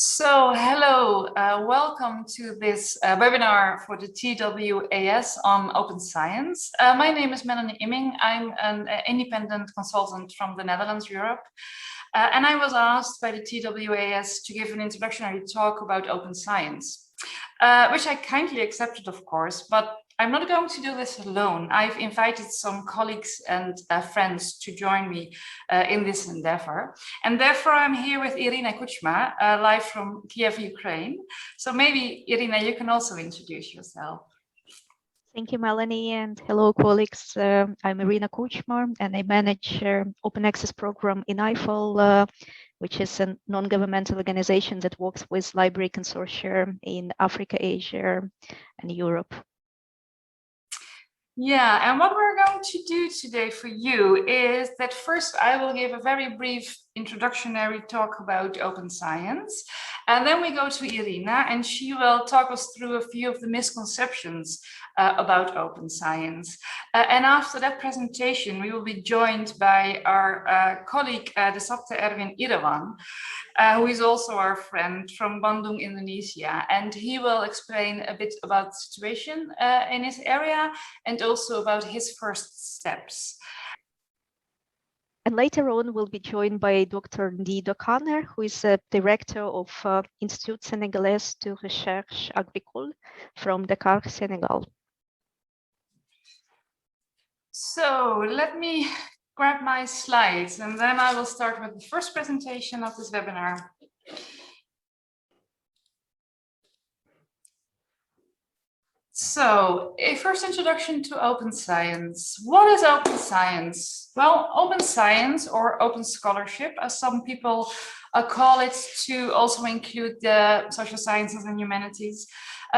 Hello, welcome to this webinar for the TWAS on Open Science. My name is Melanie Imming. I'm an independent consultant from the Netherlands, Europe. And I was asked by the TWAS to give an introductory talk about open science, which I kindly accepted, of course, but I'm not going to do this alone. I've invited some colleagues and friends to join me in this endeavor. And therefore, I'm here with Iryna Kuchma, live from Kiev, Ukraine. So maybe, Iryna, you can also introduce yourself. Thank you, Melanie, and hello, colleagues. I'm Iryna Kuchma, and I manage Open Access Program in EIFL, which is a non-governmental organization that works with library consortia in Africa, Asia, and Europe. Yeah, and what we're going to do today for you is that first I will give a very brief introductory talk about open science, and then we go to Iryna and she will talk us through a few of the misconceptions about open science. And after that presentation, we will be joined by our colleague Dasapta Erwin Irawan, who is also our friend from Bandung, Indonesia, and he will explain a bit about the situation in his area and also about his first steps. And later on, we'll be joined by Dr. Ndjido, who is a director of Institut Sénégalais de Recherche Agricole from Dakar, Senegal. So let me grab my slides and then I will start with the first presentation of this webinar. So, a first introduction to open science. What is open science? Well, open science or open scholarship, as some people call it, to also include the social sciences and humanities,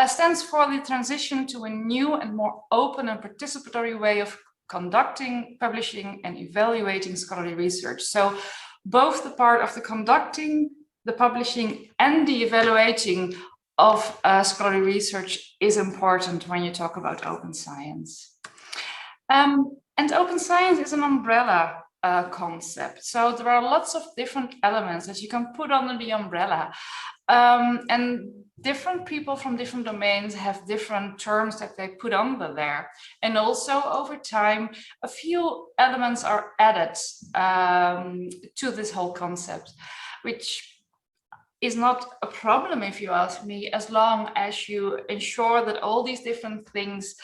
stands for the transition to a new and more open and participatory way of conducting, publishing, and evaluating scholarly research. So, both the part of the conducting, the publishing, and the evaluating of scholarly research is important when you talk about open science. And open science is an umbrella concept. So there are lots of different elements that you can put under the umbrella. And different people from different domains have different terms that they put under there. And also over time, a few elements are added to this whole concept, which is not a problem, if you ask me, as long as you ensure that all these different things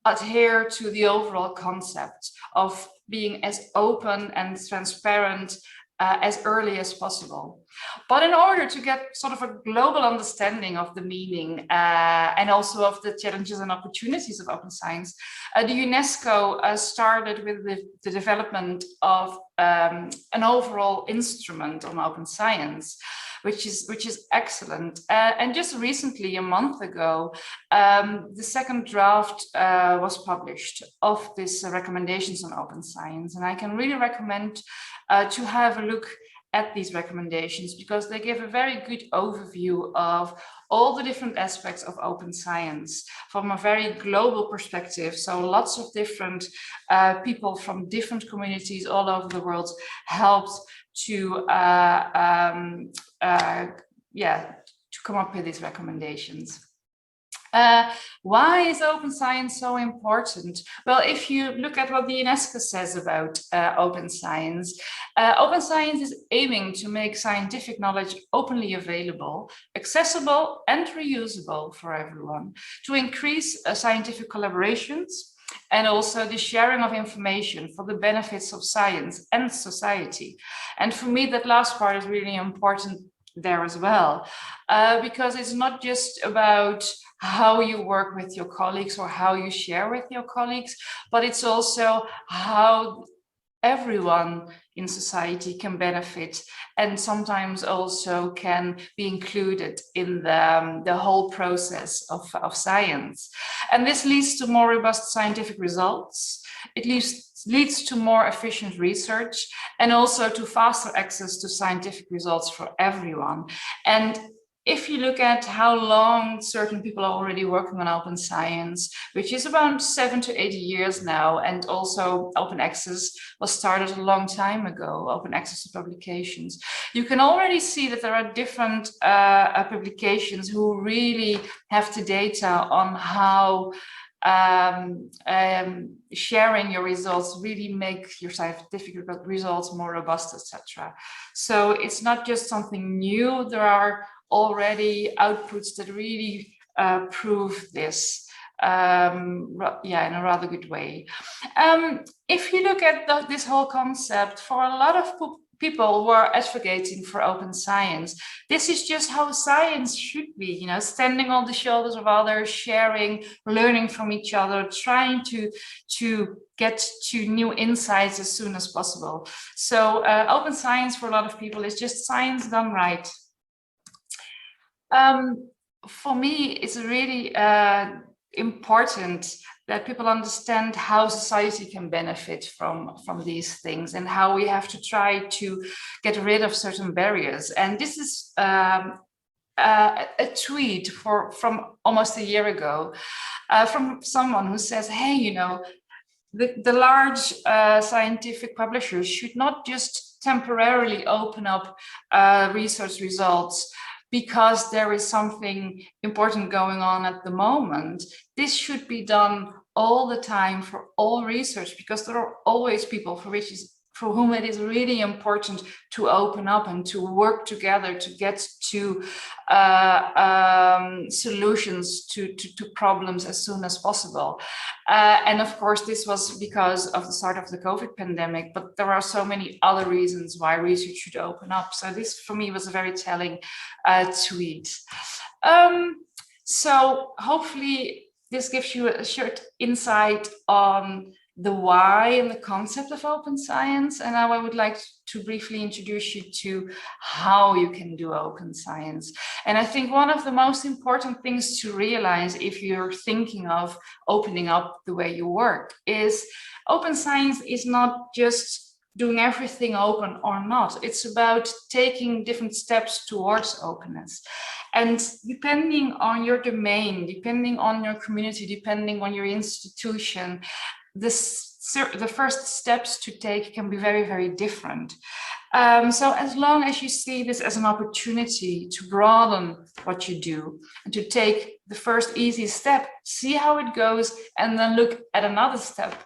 adhere to the overall concept of being as open and transparent as early as possible. But in order to get sort of a global understanding of the meaning and also of the challenges and opportunities of open science, the UNESCO started with the development of an overall instrument on open science, which is excellent. And just recently, a month ago, the second draft was published of these recommendations on open science. And I can really recommend to have a look at these recommendations because they give a very good overview of all the different aspects of open science from a very global perspective. So lots of different people from different communities all over the world helped to come up with these recommendations. Why is open science so important? Well, if you look at what the UNESCO says about open science is aiming to make scientific knowledge openly available, accessible and reusable for everyone, to increase scientific collaborations, and also the sharing of information for the benefits of science and society. And for me, that last part is really important there as well, because it's not just about how you work with your colleagues or how you share with your colleagues, but it's also how everyone in society can benefit and sometimes also can be included in the whole process of science. And this leads to more robust scientific results. It leads to more efficient research and also to faster access to scientific results for everyone. And if you look at how long certain people are already working on open science, which is around 7 to 8 years now, and also open access was started a long time ago, open access to publications, you can already see that there are different publications who really have the data on how sharing your results really make your scientific results more robust, etc. So it's not just something new. There are already outputs that really prove this. Yeah, in a rather good way. If you look at this whole concept, for a lot of people who are advocating for open science, this is just how science should be, you know, standing on the shoulders of others, sharing, learning from each other, trying to get to new insights as soon as possible. So open science for a lot of people is just science done right. For me, it's really important that people understand how society can benefit from these things and how we have to try to get rid of certain barriers. And this is a tweet from almost a year ago from someone who says, hey, you know, the large scientific publishers should not just temporarily open up research results because there is something important going on at the moment. This should be done all the time for all research, because there are always people for whom it is really important to open up and to work together to get to solutions to problems as soon as possible. And of course, this was because of the start of the COVID pandemic, but there are so many other reasons why research should open up. So this, for me, was a very telling tweet. So hopefully this gives you a short insight on the why and the concept of open science. And now I would like to briefly introduce you to how you can do open science. And I think one of the most important things to realize if you're thinking of opening up the way you work is open science is not just doing everything open or not. It's about taking different steps towards openness. And depending on your domain, depending on your community, depending on your institution, the first steps to take can be very, very different. So as long as you see this as an opportunity to broaden what you do and to take the first easy step, see how it goes, and then look at another step,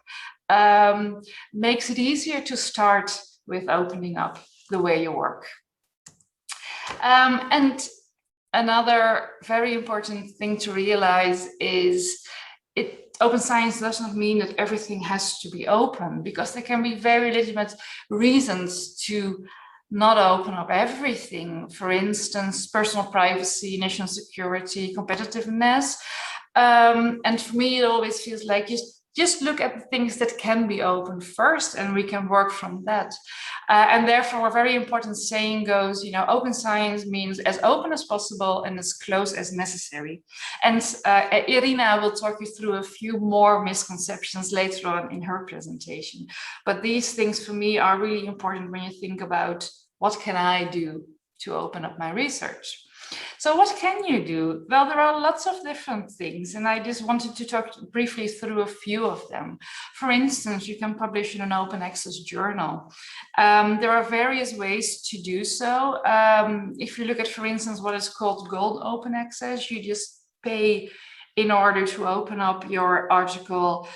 makes it easier to start with opening up the way you work. And another very important thing to realize is open science does not mean that everything has to be open, because there can be very legitimate reasons to not open up everything. For instance, personal privacy, national security, competitiveness. And for me, it always feels like just look at the things that can be open first, and we can work from that. And therefore, a very important saying goes, you know, open science means as open as possible and as close as necessary. And Iryna will talk you through a few more misconceptions later on in her presentation. But these things for me are really important when you think about what can I do to open up my research. So what can you do? Well, there are lots of different things, and I just wanted to talk briefly through a few of them. For instance, you can publish in an open access journal. There are various ways to do so. If you look at, for instance, what is called gold open access, you just pay in order to open up your article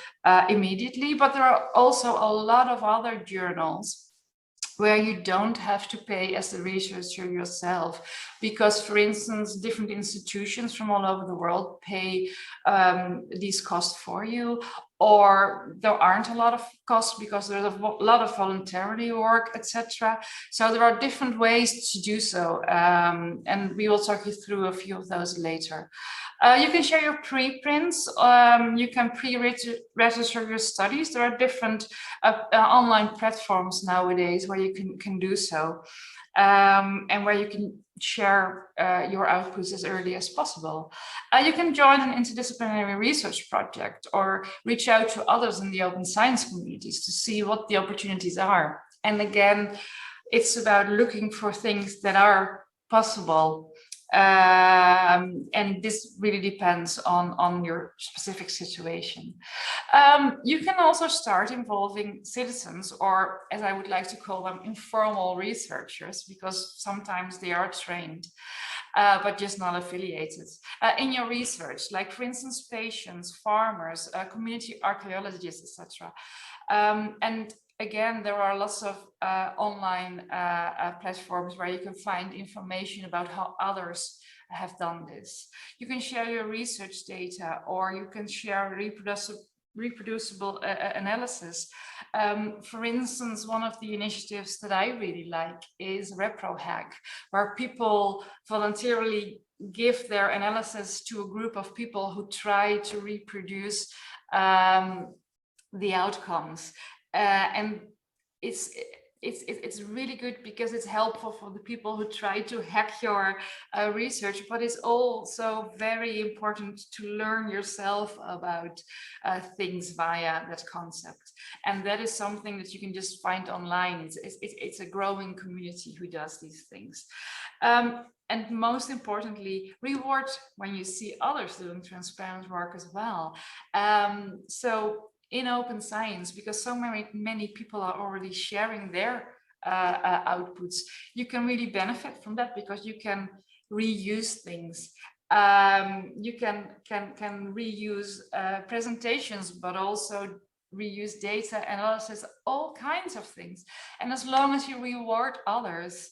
immediately. But there are also a lot of other journals where you don't have to pay as the researcher yourself, because, for instance, different institutions from all over the world pay these costs for you, or there aren't a lot of costs because there's a lot of voluntary work, etc. So there are different ways to do so, and we will talk you through a few of those later. You can share your preprints. You can pre-register your studies. There are different online platforms nowadays where you can do so, and where you can share your outputs as early as possible. You can join an interdisciplinary research project or reach out to others in the open science communities to see what the opportunities are. And again, it's about looking for things that are possible And this really depends on your specific situation. You can also start involving citizens, or as I would like to call them, informal researchers, because sometimes they are trained, but just not affiliated in your research, like for instance, patients, farmers, community archaeologists, etc. And again, there are lots of online platforms where you can find information about how others have done this. You can share your research data, or you can share reproducible analysis. For instance, one of the initiatives that I really like is ReproHack, where people voluntarily give their analysis to a group of people who try to reproduce the outcomes. And it's really good because it's helpful for the people who try to hack your research, but it's also very important to learn yourself about things via that concept. And that is something that you can just find online. It's a growing community who does these things. And most importantly, reward when you see others doing transparent work as well. So in open science, because so many people are already sharing their outputs, you can really benefit from that, because you can reuse things. You can reuse presentations, but also reuse data analysis, all kinds of things. And as long as you reward others,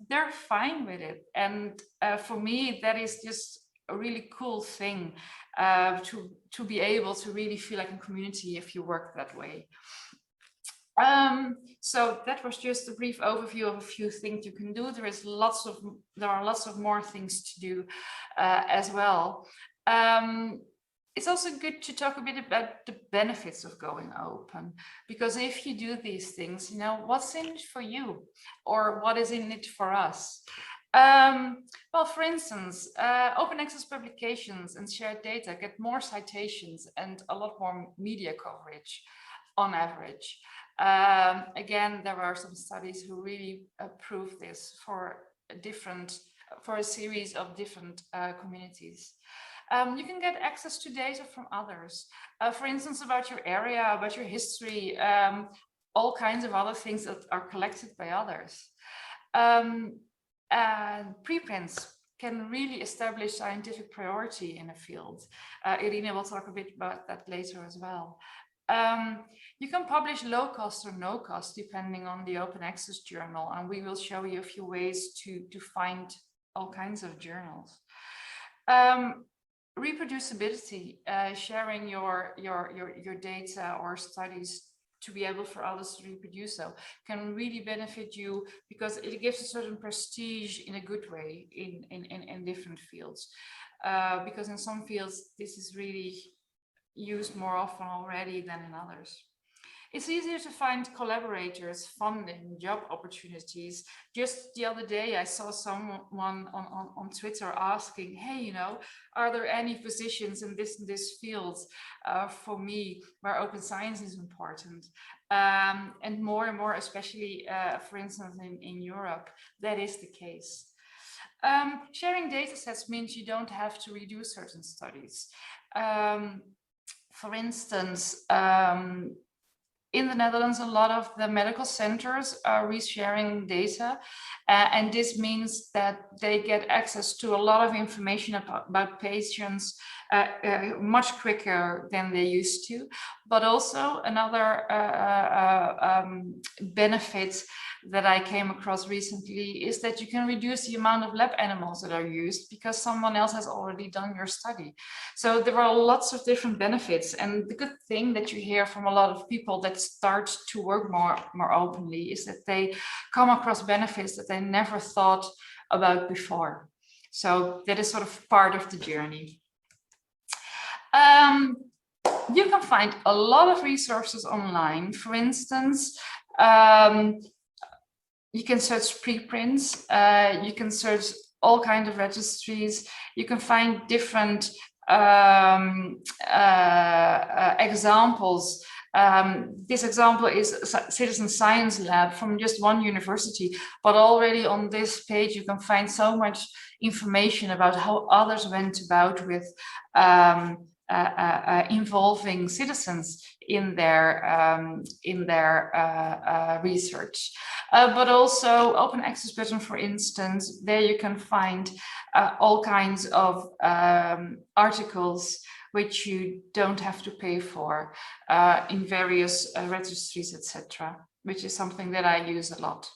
they're fine with it. And for me, that is just a really cool thing, to be able to really feel like a community if you work that way. So that was just a brief overview of a few things you can do. There are lots of more things to do as well. It's also good to talk a bit about the benefits of going open, because if you do these things, you know, what's in it for you, or what is in it for us? Well, for instance, open access publications and shared data get more citations and a lot more media coverage on average. Again, there are some studies who really prove this for a series of different communities. You can get access to data from others, for instance, about your area, about your history, all kinds of other things that are collected by others. And preprints can really establish scientific priority in a field. Iryna will talk a bit about that later as well. You can publish low cost or no cost depending on the open access journal, and we will show you a few ways to find all kinds of journals. Reproducibility, sharing your data or studies to be able for others to reproduce so, can really benefit you, because it gives a certain prestige in a good way in different fields. Because in some fields, this is really used more often already than in others. It's easier to find collaborators, funding, job opportunities. Just the other day, I saw someone on Twitter asking, hey, you know, are there any positions in this field for me where open science is important? And more, especially, for instance, in Europe, that is the case. Sharing data sets means you don't have to redo certain studies. For instance, in the Netherlands, a lot of the medical centers are resharing data, and this means that they get access to a lot of information about patients much quicker than they used to. But also another benefit that I came across recently is that you can reduce the amount of lab animals that are used because someone else has already done your study. So there are lots of different benefits, and the good thing that you hear from a lot of people that start to work more openly is that they come across benefits that they never thought about before. So that is sort of part of the journey. You can find a lot of resources online. For instance, you can search preprints, you can search all kinds of registries, you can find different examples This example is a citizen science lab from just one university, but already on this page you can find so much information about how others went about with involving citizens in their research. But also Open Access button, for instance, there you can find all kinds of articles which you don't have to pay for in various registries, etc., which is something that I use a lot.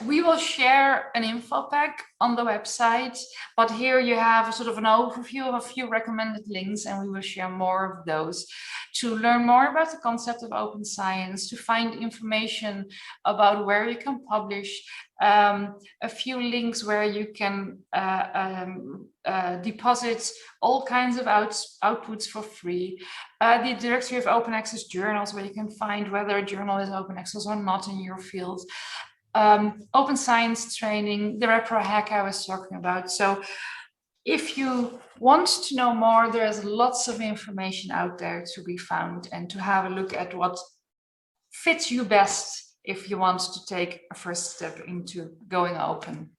We will share an info pack on the website, but here you have a sort of an overview of a few recommended links, and we will share more of those. To learn more about the concept of open science, to find information about where you can publish, a few links where you can deposit all kinds of outputs for free, the directory of open access journals where you can find whether a journal is open access or not in your field, open science training, the repro hack I was talking about. So if you want to know more, there's lots of information out there to be found and to have a look at what fits you best if you want to take a first step into going open.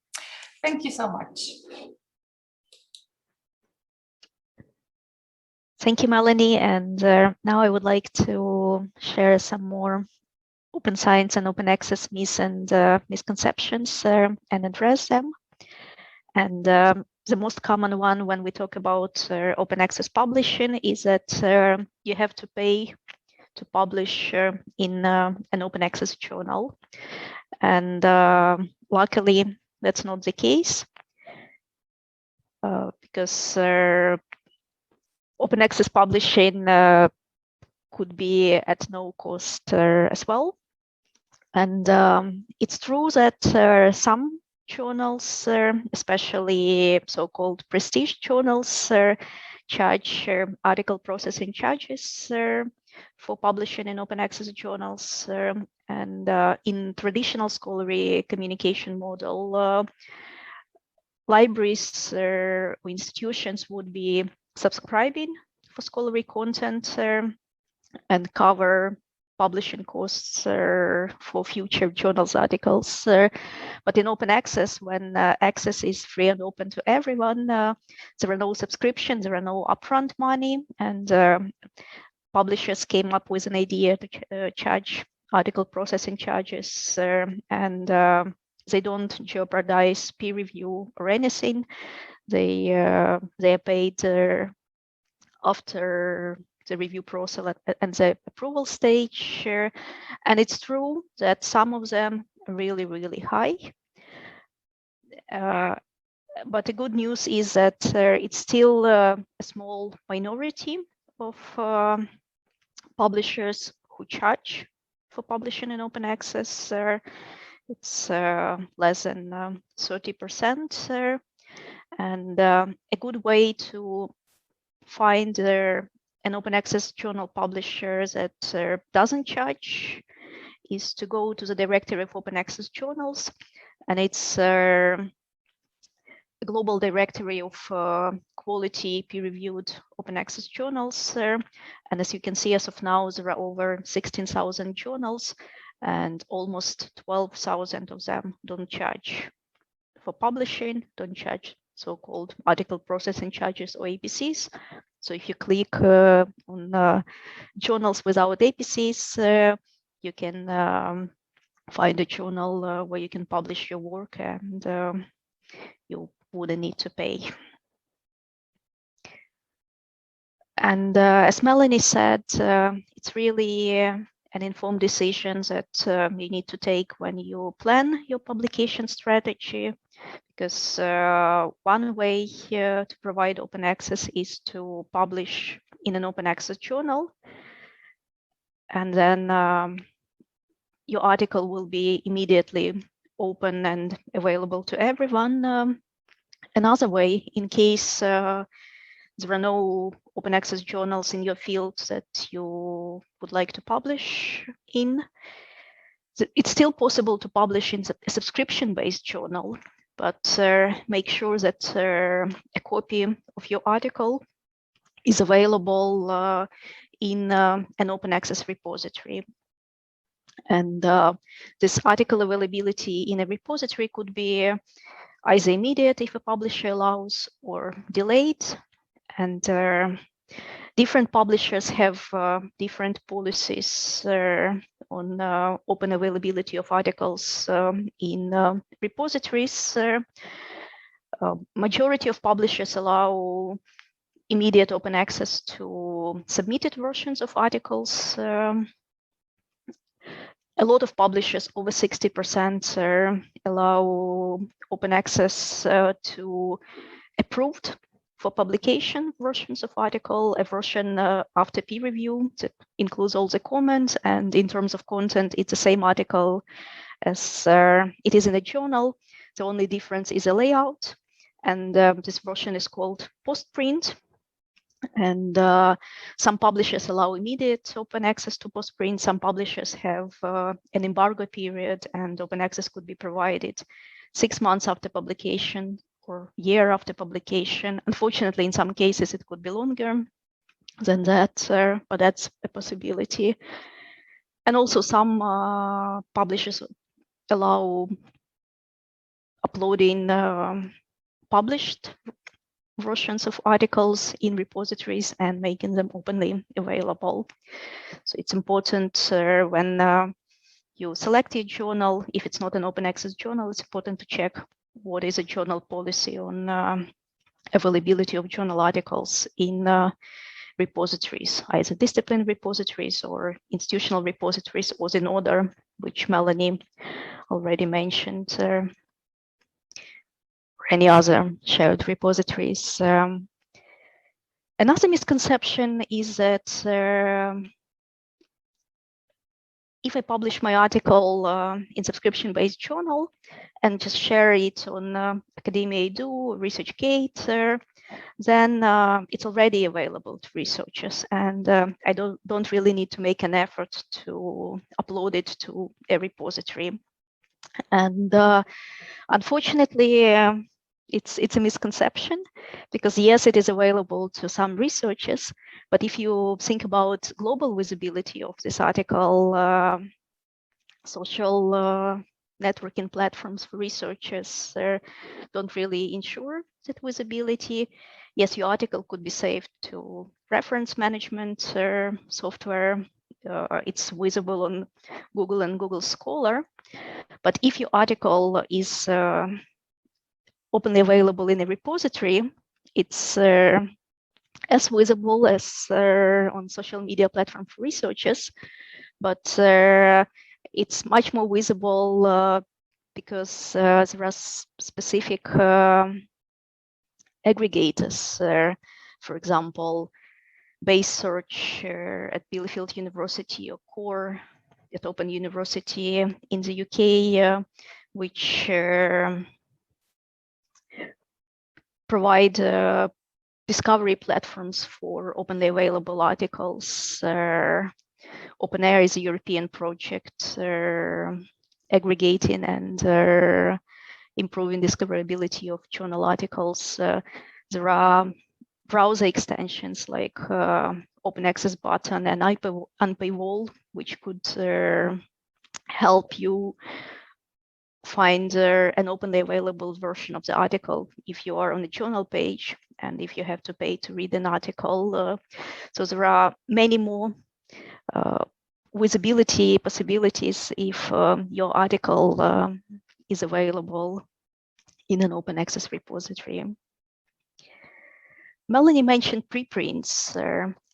Thank you so much. Thank you, Melanie. And now I would like to share some more open science and open access myths and misconceptions and address them. And the most common one when we talk about open access publishing is that you have to pay to publish in an open access journal. And luckily, that's not the case because open access publishing could be at no cost as well. And it's true that some journals, especially so-called prestige journals, charge article processing charges for publishing in open access journals. And in traditional scholarly communication model, libraries or institutions would be subscribing for scholarly content and cover publishing costs for future journals articles. But in open access, when access is free and open to everyone, there are no subscriptions, there are no upfront money, and publishers came up with an idea to charge article processing charges, and they don't jeopardize peer review or anything. They are paid after the review process and the approval stage. And it's true that some of them are really, really high. But the good news is that it's still a small minority of publishers who charge for publishing in open access. It's less than 30%. And a good way to find an open access journal publisher that doesn't charge is to go to the directory of open access journals, and it's a global directory of quality peer-reviewed open access journals. And as you can see, as of now, there are over 16,000 journals, and almost 12,000 of them don't charge for publishing, don't charge so-called article processing charges or APCs. So if you click on journals without APCs, you can find a journal where you can publish your work, and you wouldn't need to pay. And as Melanie said, it's really an informed decision that you need to take when you plan your publication strategy. Because one way to provide open access is to publish in an open access journal, and then your article will be immediately open and available to everyone. Another way, in case there are no open access journals in your field that you would like to publish in, it's still possible to publish in a subscription-based journal. But make sure that a copy of your article is available in an open access repository. And this article availability in a repository could be either immediate if a publisher allows, or delayed. And different publishers have different policies on open availability of articles in repositories. Majority of publishers allow immediate open access to submitted versions of articles. A lot of publishers, over 60%, allow open access to approved for publication versions of article, a version after peer review that includes all the comments, and in terms of content, it's the same article as it is in a journal. The only difference is a layout, and this version is called postprint. And some publishers allow immediate open access to postprint. Some publishers have an embargo period, and open access could be provided 6 months after publication or year after publication. Unfortunately, in some cases, it could be longer than that, but that's a possibility. And also some publishers allow uploading published versions of articles in repositories and making them openly available. So it's important when you select a journal, if it's not an open access journal, it's important to check what is a journal policy on availability of journal articles in repositories, either discipline repositories or institutional repositories, or in order, which Melanie already mentioned, or any other shared repositories. Another misconception is that if I publish my article in subscription-based journal and just share it on Academia Edu, ResearchGate, then it's already available to researchers, and I don't really need to make an effort to upload it to a repository. And unfortunately, it's a misconception, because yes, it is available to some researchers, but if you think about global visibility of this article, social networking platforms for researchers don't really ensure that visibility. Yes, your article could be saved to reference management software. It's visible on Google and Google Scholar. But if your article is openly available in a repository, it's as visible as on social media platform for researchers, but it's much more visible because there are specific aggregators. For example, base search at Bielefeld University, or core at Open University in the UK, which provide discovery platforms for openly available articles. OpenAir is a European project aggregating and improving discoverability of journal articles. There are browser extensions like Open Access Button and Unpaywall, which could help you find an openly available version of the article if you are on the journal page and if you have to pay to read an article. So there are many more visibility possibilities if your article is available in an open access repository. Melanie mentioned preprints,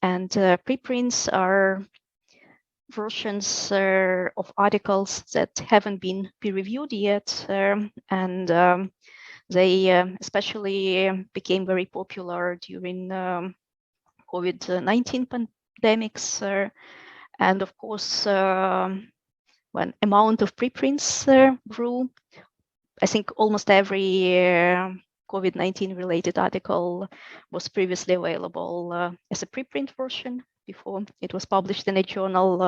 and preprints are versions of articles that haven't been peer-reviewed yet, and they especially became very popular during COVID-19 pandemics, and of course, when amount of preprints grew, I think almost every COVID-19 related article was previously available as a preprint version before it was published in a journal.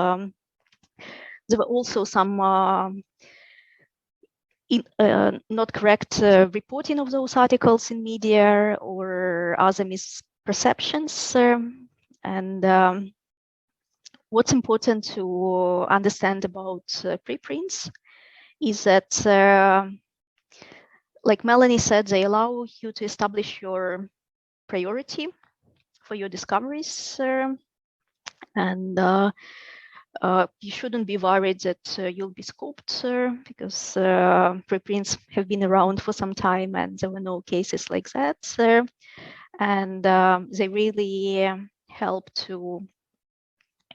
There were also some not correct reporting of those articles in media or other perceptions. And what's important to understand about preprints is that, like Melanie said, they allow you to establish your priority for your discoveries, and you shouldn't be worried that you'll be scoped, because preprints have been around for some time and there were no cases like that. And they really help to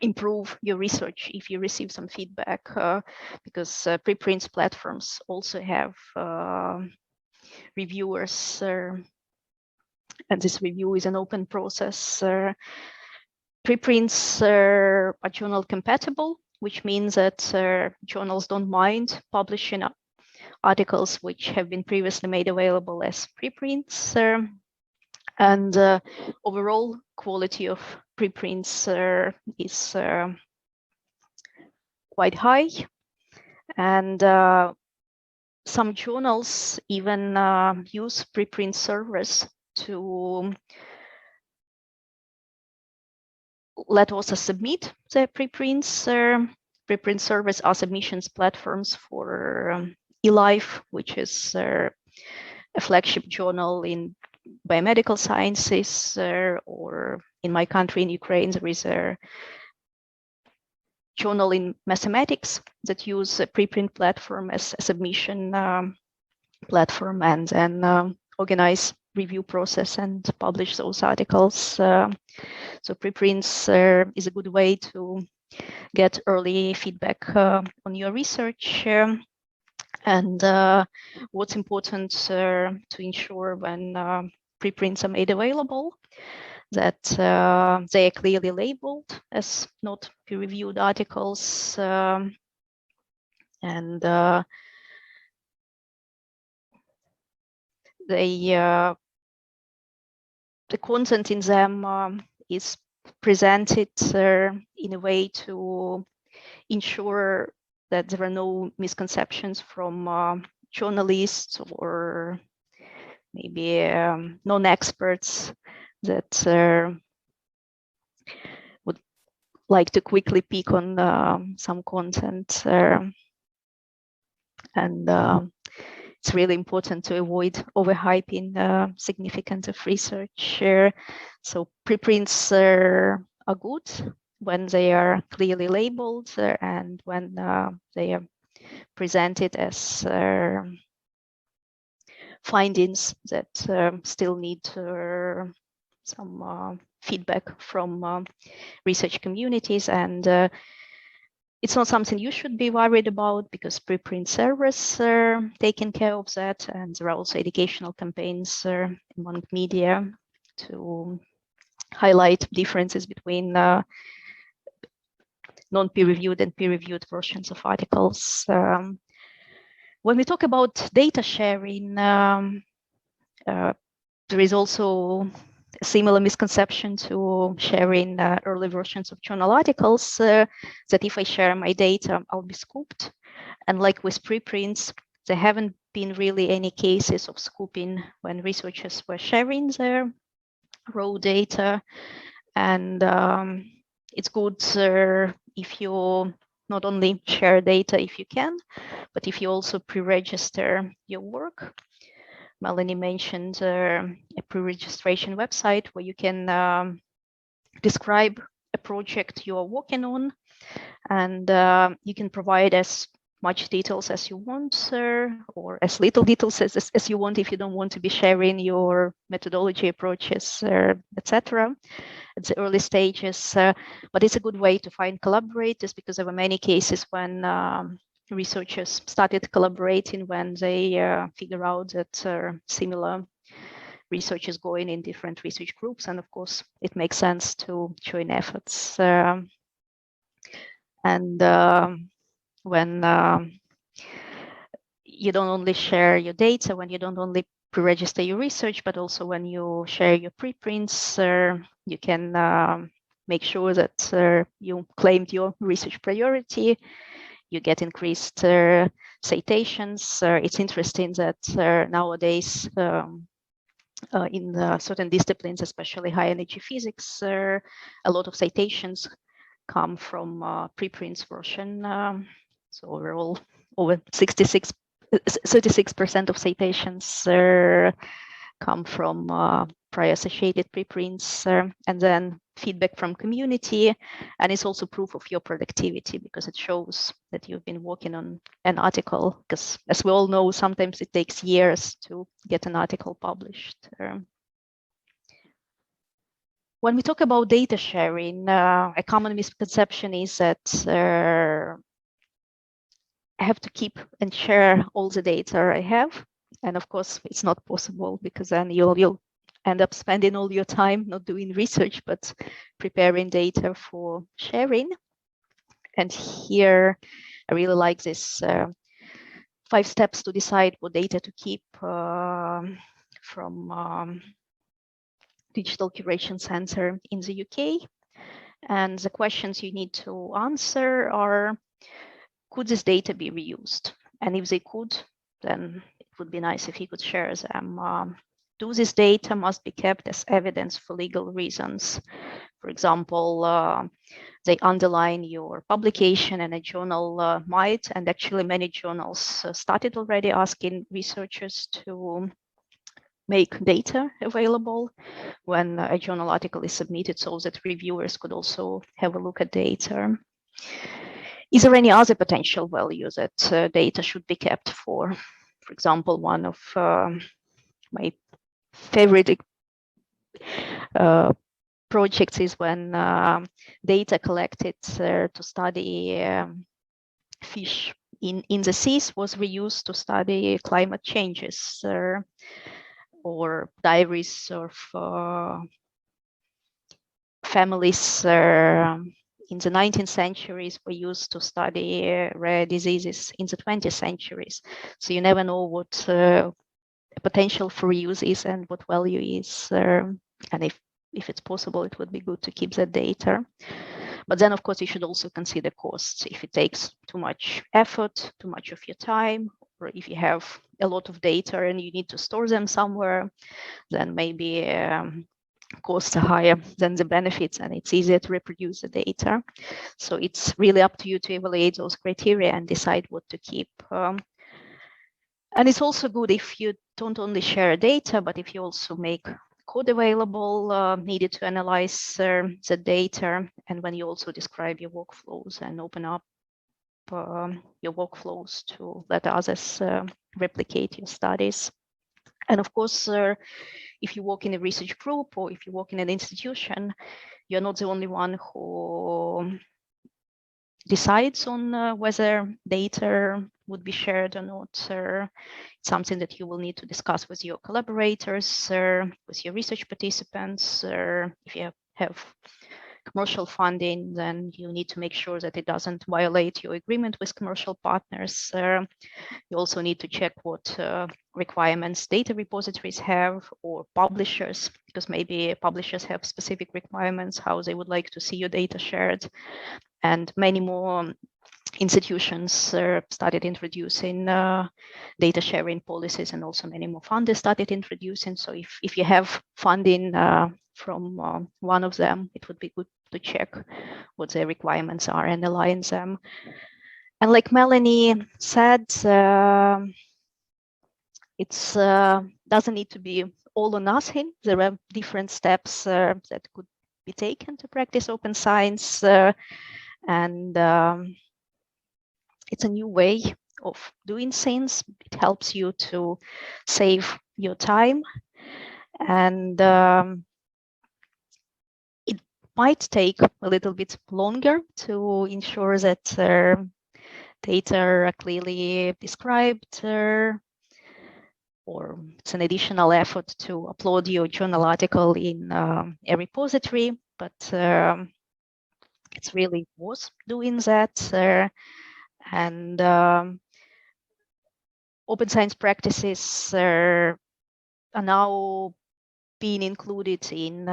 improve your research if you receive some feedback, because preprints platforms also have reviewers, and this review is an open process. Preprints are journal compatible, which means that journals don't mind publishing articles which have been previously made available as preprints. And overall quality of preprints is quite high. And some journals even use preprint servers to let authors submit their preprints. Preprint servers are submissions platforms for eLife, which is a flagship journal in biomedical sciences, or in my country, in Ukraine, there is a journal in mathematics that use a preprint platform as a submission platform, and then organize review process and publish those articles. So preprints is a good way to get early feedback on your research. And what's important to ensure when preprints are made available, that they are clearly labeled as not peer-reviewed articles, and the content in them is presented in a way to ensure that there are no misconceptions from journalists or maybe non-experts that would like to quickly pick on some content. And it's really important to avoid overhyping significance of research. So preprints are good when they are clearly labeled and when they are presented as findings that still need some feedback from research communities. And it's not something you should be worried about, because preprint servers are taking care of that, and there are also educational campaigns among media to highlight differences between non-peer-reviewed and peer-reviewed versions of articles. When we talk about data sharing, there is also a similar misconception to sharing early versions of journal articles, that if I share my data, I'll be scooped. And like with preprints, there haven't been really any cases of scooping when researchers were sharing their raw data. And it's good if you not only share data if you can, but if you also pre-register your work. Melanie mentioned a pre-registration website where you can describe a project you are working on, and you can provide as much details as you want, or as little details as you want if you don't want to be sharing your methodology approaches, etc. at the early stages. But it's a good way to find collaborators, because there were many cases when researchers started collaborating when they figure out that similar research is going in different research groups, and of course it makes sense to join efforts. And when you don't only share your data, when you don't only pre-register your research, but also when you share your preprints, you can make sure that you claimed your research priority, you get increased citations. It's interesting that nowadays in certain disciplines, especially high energy physics, a lot of citations come from preprints version. So overall, over 36% of citations come from prior associated preprints, and then feedback from community. And it's also proof of your productivity because it shows that you've been working on an article, because as we all know, sometimes it takes years to get an article published. When we talk about data sharing, a common misconception is that I have to keep and share all the data I have. And of course, it's not possible because then you'll end up spending all your time not doing research, but preparing data for sharing. And here, I really like this 5 steps to decide what data to keep from Digital Curation Center in the UK. And the questions you need to answer are, could this data be reused? And if they could, then it would be nice if you could share them. Do this data must be kept as evidence for legal reasons? For example, they underline your publication, and a journal might, and actually many journals started already asking researchers to make data available when a journal article is submitted so that reviewers could also have a look at data. Is there any other potential value that data should be kept for? For example, one of my favorite projects is when data collected to study fish in the seas was reused to study climate changes, or diaries of families in the 19th centuries were used to study rare diseases in the 20th centuries. So you never know what potential for reuse is and what value is. And if it's possible, it would be good to keep that data. But then, of course, you should also consider costs. If it takes too much effort, too much of your time, or if you have a lot of data and you need to store them somewhere, then maybe costs are higher than the benefits, and it's easier to reproduce the data. So it's really up to you to evaluate those criteria and decide what to keep. And it's also good if you don't only share data, but if you also make code available needed to analyze the data, and when you also describe your workflows and open up your workflows to let others replicate your studies. And of course, if you work in a research group or if you work in an institution, you're not the only one who decides on whether data would be shared or not. It's something that you will need to discuss with your collaborators, with your research participants. If you have commercial funding, then you need to make sure that it doesn't violate your agreement with commercial partners. You also need to check what requirements data repositories have, or publishers, because maybe publishers have specific requirements, how they would like to see your data shared. And many more institutions started introducing data sharing policies, and also many more funders started introducing. So if you have funding from one of them, it would be good to check what their requirements are and align them. And like Melanie said, it doesn't need to be all or nothing. There are different steps that could be taken to practice open science, and it's a new way of doing things. It helps you to save your time, and it might take a little bit longer to ensure that data are clearly described, or it's an additional effort to upload your journal article in a repository, but it's really worth doing that. And open science practices are now being included in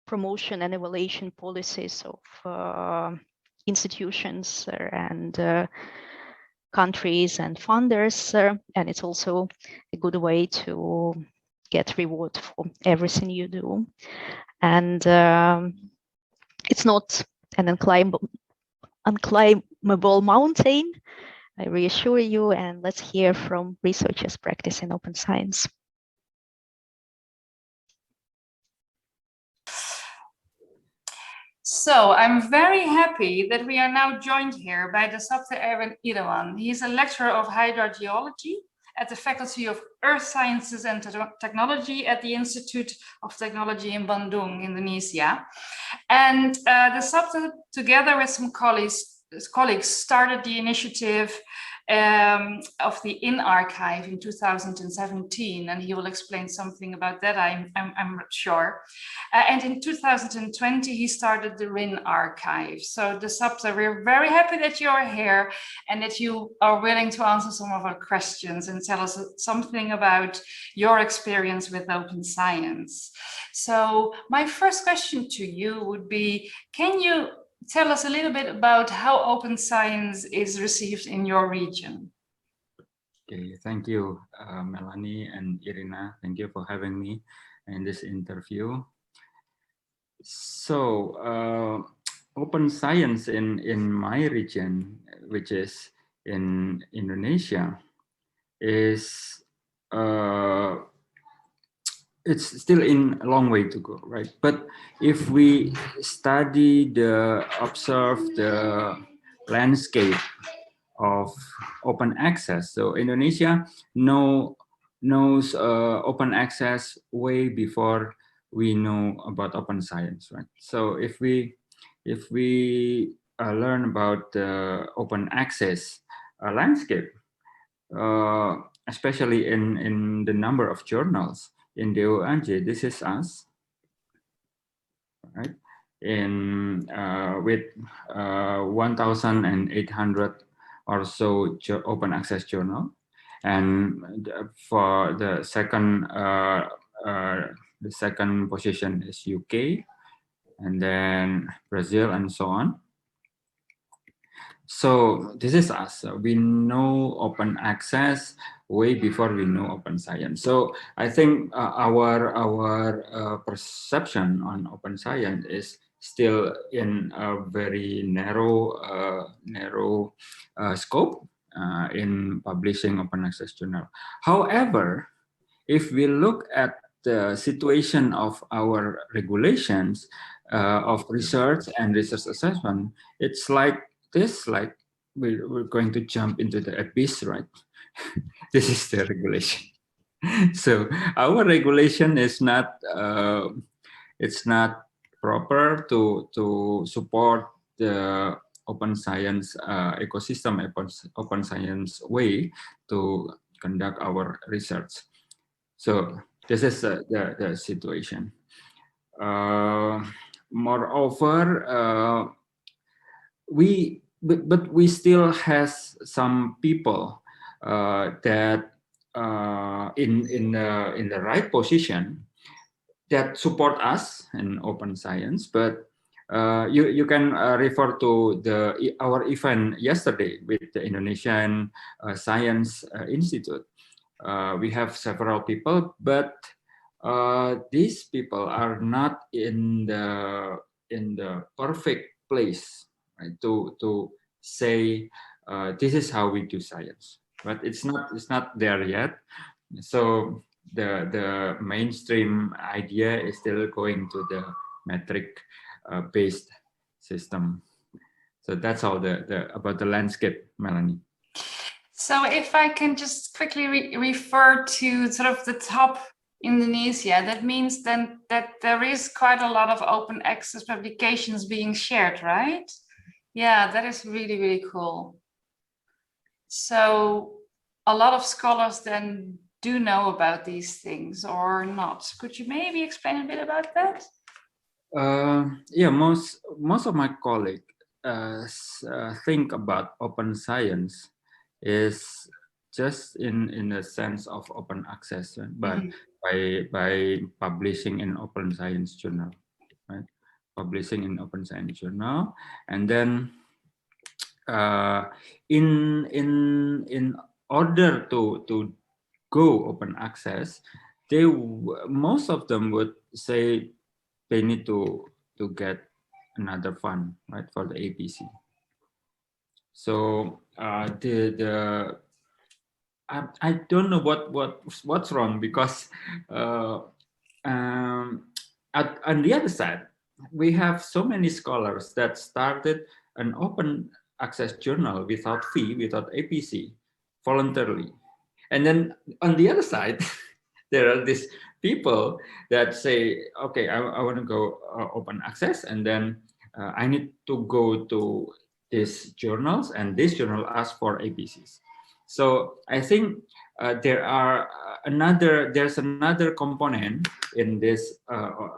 promotion and evaluation policies of institutions and countries and funders, and it's also a good way to get reward for everything you do. And it's not an unclimbable mountain, I reassure you, and let's hear from researchers practicing open science. So I'm very happy that we are now joined here by Dasapta Erwin Irawan. He's a lecturer of hydrogeology at the Faculty of Earth Sciences and Technology at the Institut of Technology in Bandung, Indonesia. And Dasapta, together with some colleagues, started the initiative of the IN archive in 2017, and he will explain something about that, I'm sure. And in 2020, he started the RIN archive. So Dasapta, we're very happy that you are here and that you are willing to answer some of our questions and tell us something about your experience with open science. So my first question to you would be, can you tell us a little bit about how open science is received in your region? Okay, thank you, Melanie and Irina. Thank you for having me in this interview. So, open science in my region, which is in Indonesia, is it's still in a long way to go, right? But if we observe the landscape of open access, so Indonesia knows open access way before we know about open science, right? So if we learn about the open access landscape, especially in the number of journals in the ONJ, this is us, right? In with 1,800 or so open access journal, and for the second position is UK, and then Brazil, and so on. So this is us. We know open access way before we know open science. So I think our perception on open science is still in a very narrow scope in publishing open access journal. However, if we look at the situation of our regulations of research and research assessment, it's like this, like we're going to jump into the abyss, right? This is the regulation. So our regulation is not it's not proper to support the open science ecosystem, open science way to conduct our research. So this is the situation. Moreover, but we still has some people that in the right position that support us in open science. But you can refer to our event yesterday with the Indonesian Science Institute. We have several people, but these people are not in the perfect place, right, to say this is how we do science, but it's not there yet. So the mainstream idea is still going to the metric based system. So that's all about the landscape, Melanie. So if I can just quickly refer to sort of the top Indonesia, that means then that there is quite a lot of open access publications being shared, right? Yeah, that is really, really cool. So a lot of scholars then do know about these things or not. Could you maybe explain a bit about that? Yeah, most of my colleagues think about open science is just in the sense of open access, right? But by publishing in open science journal, right? Publishing in open science journal, and then in order to go open access, most of them would say they need to get another fund, right, for the APC. So I don't know what's wrong, because on the other side, we have so many scholars that started an open access journal without fee, without APC, voluntarily. And then on the other side, there are these people that say, okay, I want to go open access, and then I need to go to these journals, and this journal asks for APCs. So I think there's another component in this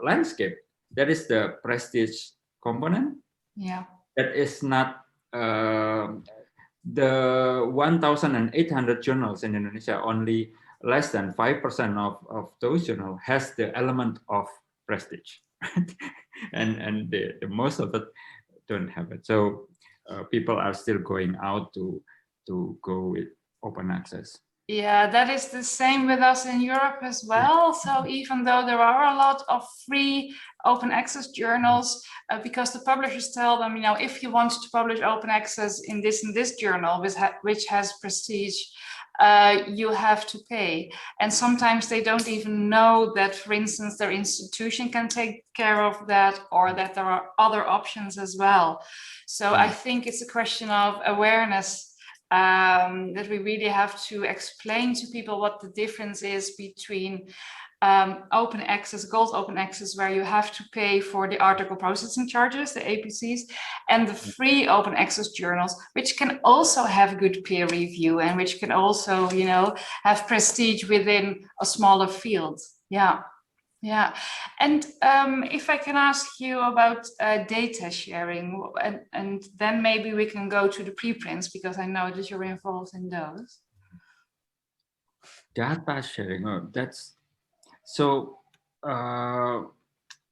landscape. That is the prestige component. Yeah. That is not the 1,800 journals in Indonesia. Only less than 5% of those journals has the element of prestige, and the most of it don't have it. So people are still going out to go with open access. Yeah, that is the same with us in Europe as well. So even though there are a lot of free open access journals, because the publishers tell them, you know, if you want to publish open access in this and this journal, which has prestige, you have to pay. And sometimes they don't even know that, for instance, their institution can take care of that, or that there are other options as well. So I think it's a question of awareness, that we really have to explain to people what the difference is between open access, gold open access, where you have to pay for the article processing charges, the APCs, and the free open access journals, which can also have good peer review and which can also, you know, have prestige within a smaller field. Yeah. Yeah, and if I can ask you about data sharing, and then maybe we can go to the preprints, because I know that you're involved in those. Data sharing, oh, that's so.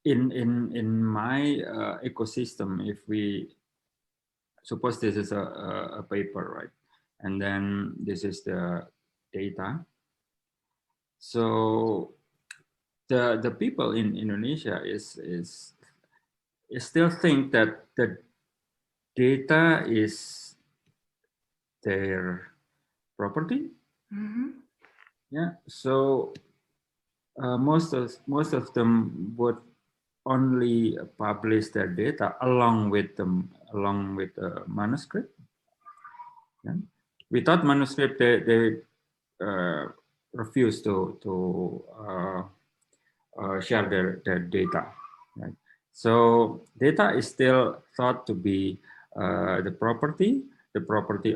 In my ecosystem, if we suppose this is a paper, right, and then this is the data. So the people in Indonesia is still think that the data is their property. Mm-hmm. Yeah. So most of them would only publish their data along with the manuscript. Yeah. Without manuscript, they refuse to share their data. Right? So data is still thought to be the property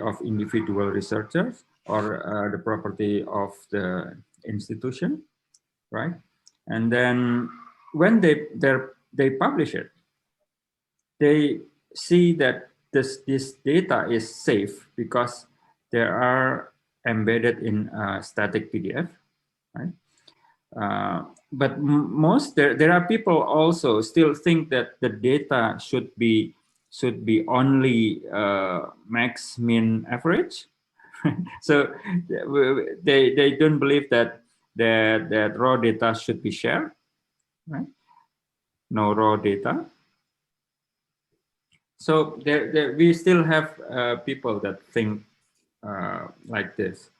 of individual researchers, or the property of the institution, right? And then when they publish it, they see that this data is safe because they are embedded in a static PDF, right? But there are people also still think that the data should be only max, min, average. So they don't believe that raw data should be shared, right? No raw data. So we still have people that think like this.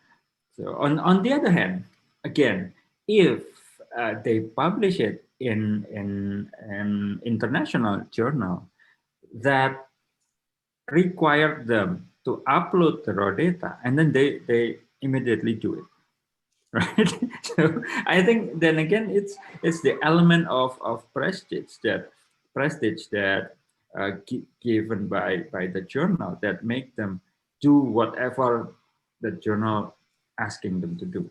So on the other hand, again, if they publish it in an international journal that require them to upload the raw data, and then they immediately do it, right? So I think then again it's the element of prestige that given by the journal that make them do whatever the journal asking them to do,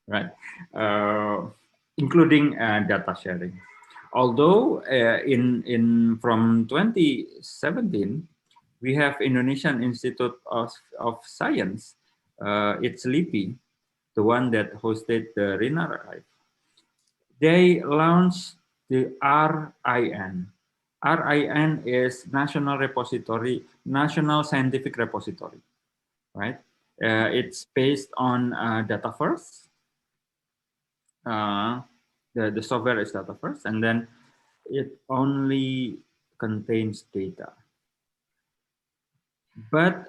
right? Including data sharing. Although in from 2017 we have Indonesian Institute of Science, it's LIPI, the one that hosted the RINA archive. They launched the RIN. RIN is National Scientific Repository, right? It's based on data first, the software is data first, and then it only contains data. But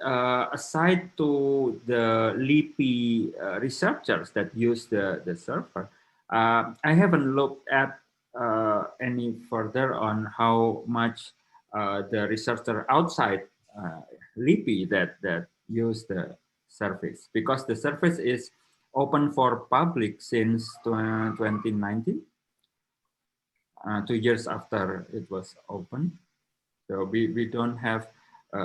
aside to the LIPI researchers that use the server, I haven't looked at any further on how much the researcher outside LIPI that use the service, because the service is open for public since 2019, 2 years after it was open. So we don't have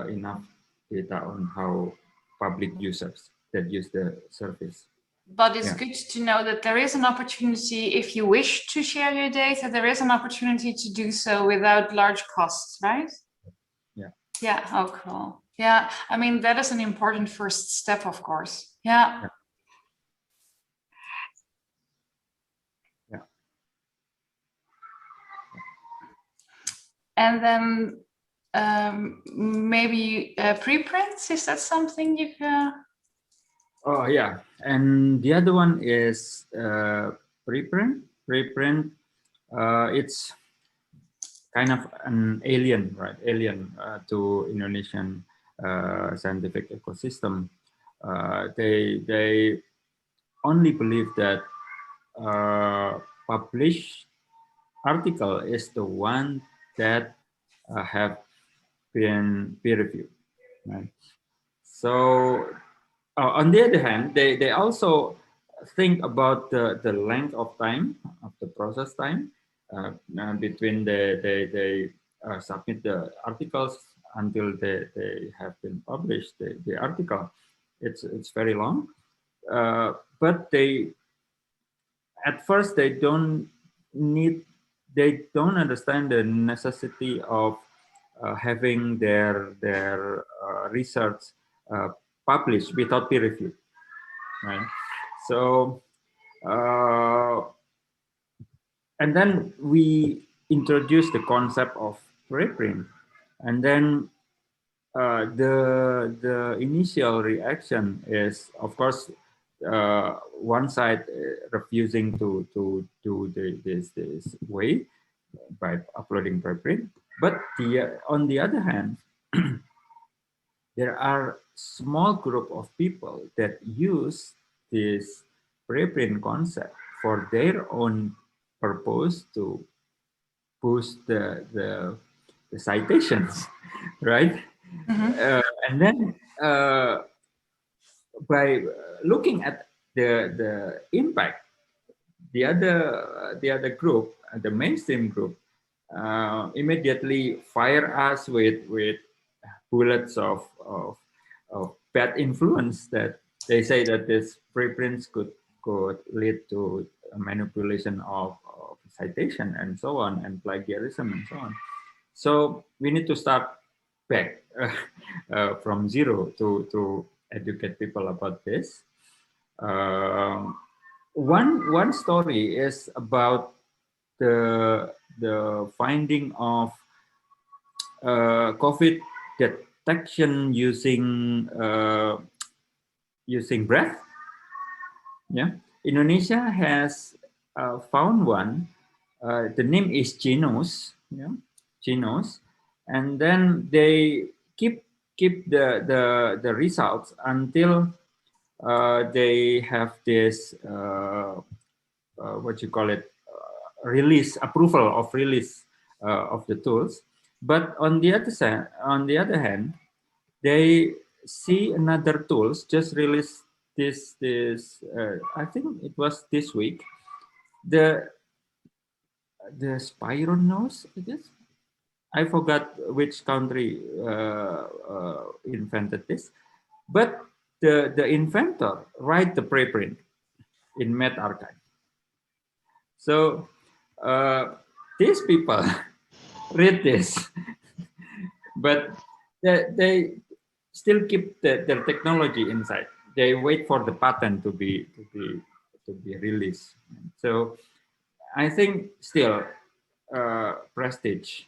enough data on how public users that use the service. But it's good to know that there is an opportunity, if you wish to share your data, there is an opportunity to do so without large costs, right? Yeah. Yeah, oh, cool. Yeah, I mean, that is an important first step, of course. Yeah. Yeah. And then maybe preprints, is that something you can? Oh yeah, and the other one is preprint. Preprint, it's kind of an alien, right? Alien to Indonesian scientific ecosystem. They only believe that published article is the one that have been peer reviewed. Right? So on the other hand, they also think about the length of time of the process time between they submit the articles until they have been published the article. It's very long, but they at first they don't understand the necessity of having their research published without peer review, right? So and then we introduce the concept of preprint, and then the initial reaction is, of course, one side refusing to do this way by uploading preprint, but on the other hand, there are small group of people that use this preprint concept for their own purpose to boost the citations, right? And then by looking at the impact, the other group, the mainstream group, immediately fire us with bullets of bad influence, that they say that this preprints could lead to a manipulation of citation and so on, and plagiarism and so on. So we need to start back from zero to educate people about this. One story is about the finding of COVID detection using using breath. Yeah, Indonesia has found one. The name is Genos. Yeah, Genos, and then they keep the results until they have this what you call it, release, approval of release of the tools. But on the other side, on the other hand, they see another tools just released this I think it was this week, the Spironos, I guess. I forgot which country invented this, but the inventor write the preprint in medRxiv. So these people read this, but they still keep their technology inside. They wait for the patent to be released. So I think still prestige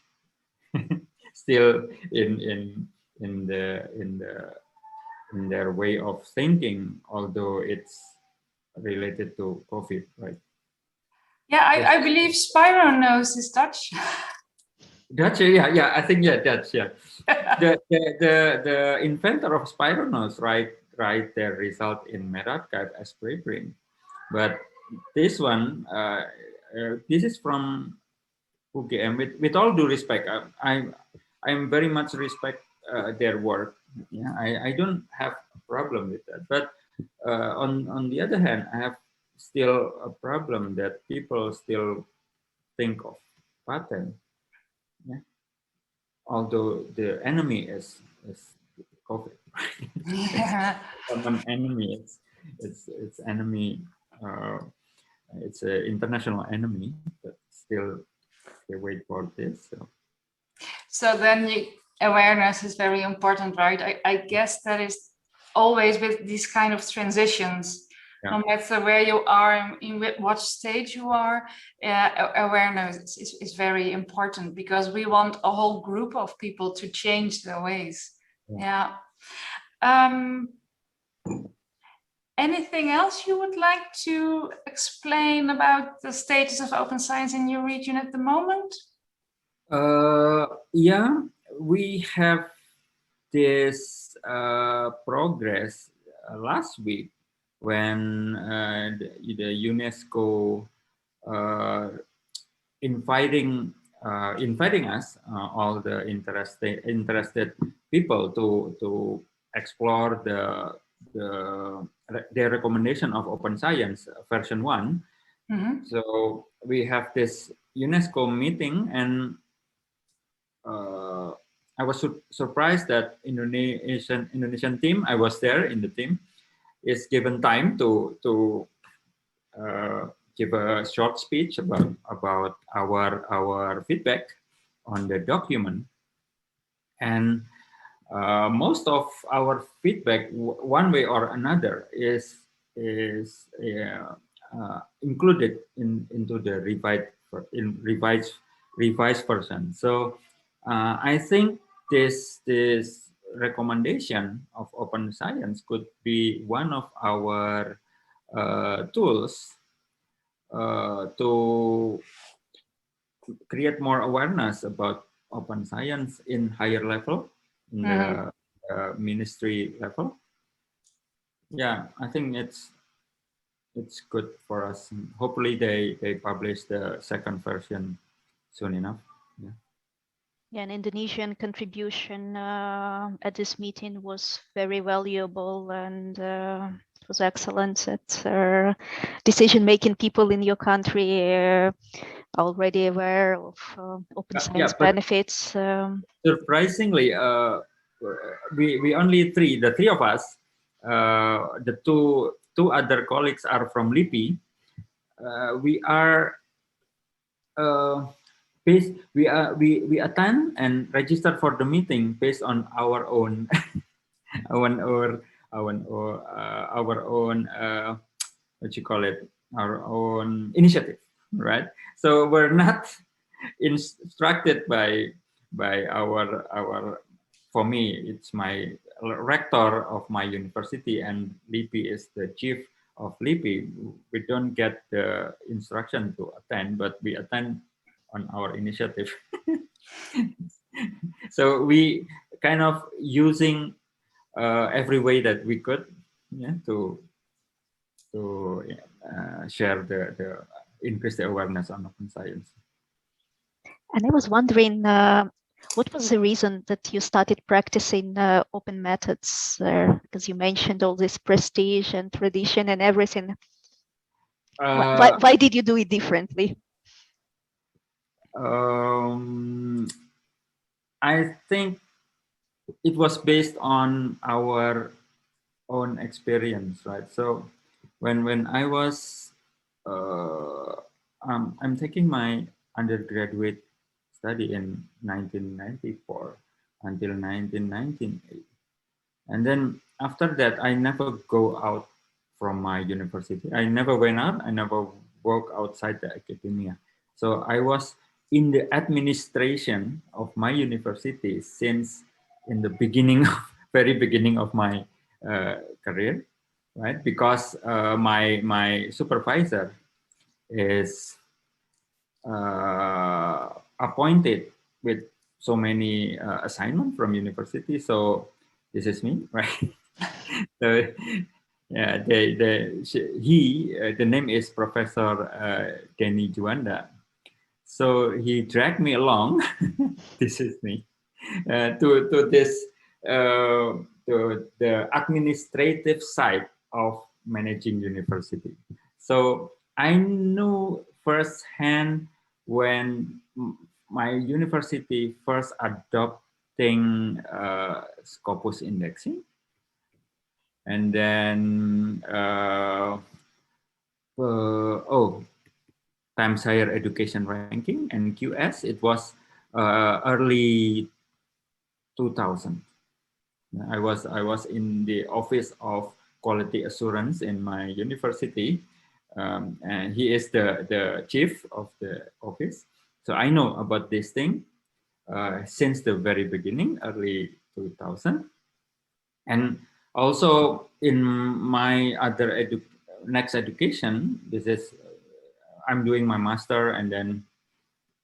still in their way of thinking, although it's related to COVID, right? Yeah, I believe Spyro knows is Dutch. Dutch, yeah, I think Dutch, yeah. The inventor of Spyronos write their result in Medarchive as preprint, but this one, this is from UGM. With all due respect, I'm very much respect their work. Yeah, I don't have a problem with that. But on the other hand, I have still a problem that people still think of patent. Yeah, although the enemy is COVID. Yeah. Common enemy. It's enemy. Uh, it's an international enemy, but still they wait for this. So then awareness is very important, right? I guess that is always with these kind of transitions, no matter where you are, in what stage you are, awareness is very important because we want a whole group of people to change their ways. Yeah. Anything else you would like to explain about the status of open science in your region at the moment? Yeah, we have this progress last week when the UNESCO inviting us, all the interested people to explore their recommendation of open science version 1. Mm-hmm. So we have this UNESCO meeting, and I was surprised that Indonesian team, I was there in the team, is given time to give a short speech about our feedback on the document. And most of our feedback, one way or another, is included into the revised version. So I think this recommendation of open science could be one of our tools to create more awareness about open science in higher level, in the ministry level. Yeah, I think it's good for us. Hopefully they publish the second version soon enough. Yeah, an Indonesian contribution at this meeting was very valuable, and it was excellent that decision-making people in your country already aware of open science benefits. Surprisingly, we only the three of us, the two other colleagues are from LIPI. We are we attend and register for the meeting based on our own what you call it, our own initiative, right? So we're not instructed by our, for me, it's my rector of my university, and LIPI is the chief of LIPI. We don't get the instruction to attend, but we attend on our initiative. So we kind of using every way that we could, to share the increase the awareness on open science. And I was wondering, what was the reason that you started practicing open methods? Because you mentioned all this prestige and tradition and everything. Why did you do it differently? I think it was based on our own experience, right? So when I was, I'm taking my undergraduate study in 1994 until 1998. And then after that, I never go out from my university. I never went out. I never worked outside the academia. So I was in the administration of my university since in the beginning, very beginning of my career, right? Because my supervisor is appointed with so many assignments from university. So this is me, right? So yeah, the name is Professor Kenny Juanda. So he dragged me along. This is me to this to the administrative side of managing university. So I knew firsthand when my university first adopting Scopus indexing, and then Times Higher Education Ranking and QS. It was early 2000. I was in the office of quality assurance in my university, and he is the chief of the office. So I know about this thing since the very beginning, early 2000, and also in my other next education. This is I'm doing my master, and then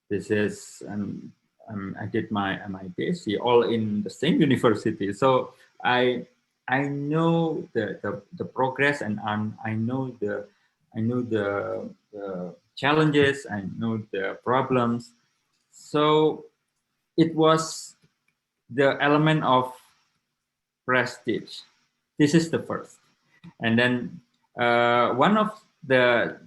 this is I did my PhD all in the same university. So I know the progress, and I know the challenges. I know the problems. So it was the element of prestige. This is the first, and then one of the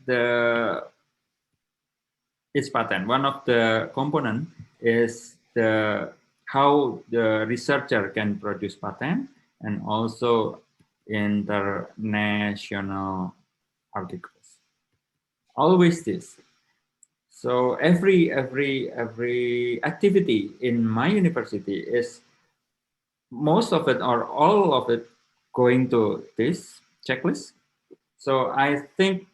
it's patent. One of the component is the how the researcher can produce patent, and also international articles. Always this. So every activity in my university is most of it or all of it going to this checklist. So I think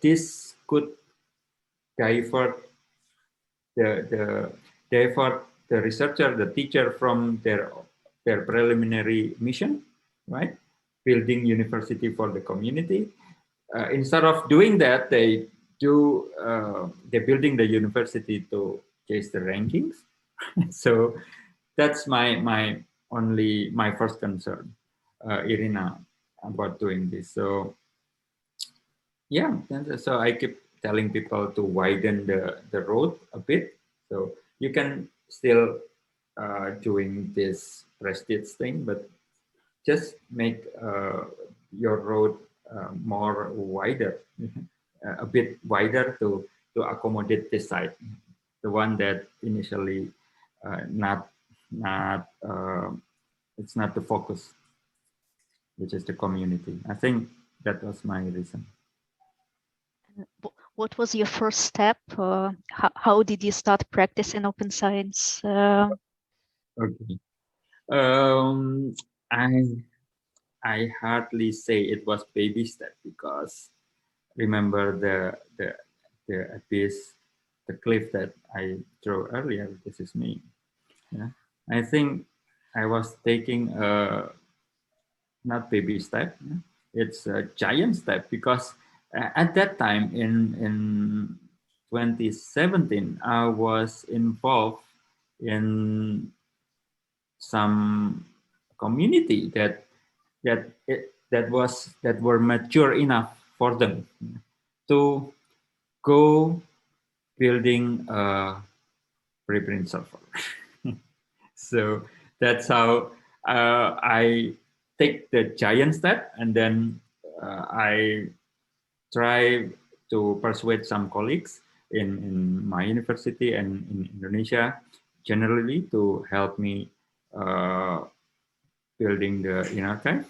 this could divert the researcher, the teacher from their preliminary mission, right? Building university for the community. Instead of doing that, they're building the university to chase the rankings. So that's my first concern, Irina, about doing this. So yeah, so I keep telling people to widen the road a bit. So you can still doing this prestige thing, but just make your road more wider, a bit wider to accommodate this side, the one that initially not it's not the focus, which is the community. I think that was my reason. What was your first step? How did you start practicing open science? Okay. I hardly say it was baby step, because remember the abyss, the cliff that I drew earlier. This is me. Yeah. I think I was taking a not baby step. It's a giant step, because at that time in 2017, I was involved in some community that were mature enough for them to go building a preprint server. So that's how I take the giant step, and then I try to persuade some colleagues in my university and in Indonesia generally to help me building the archive.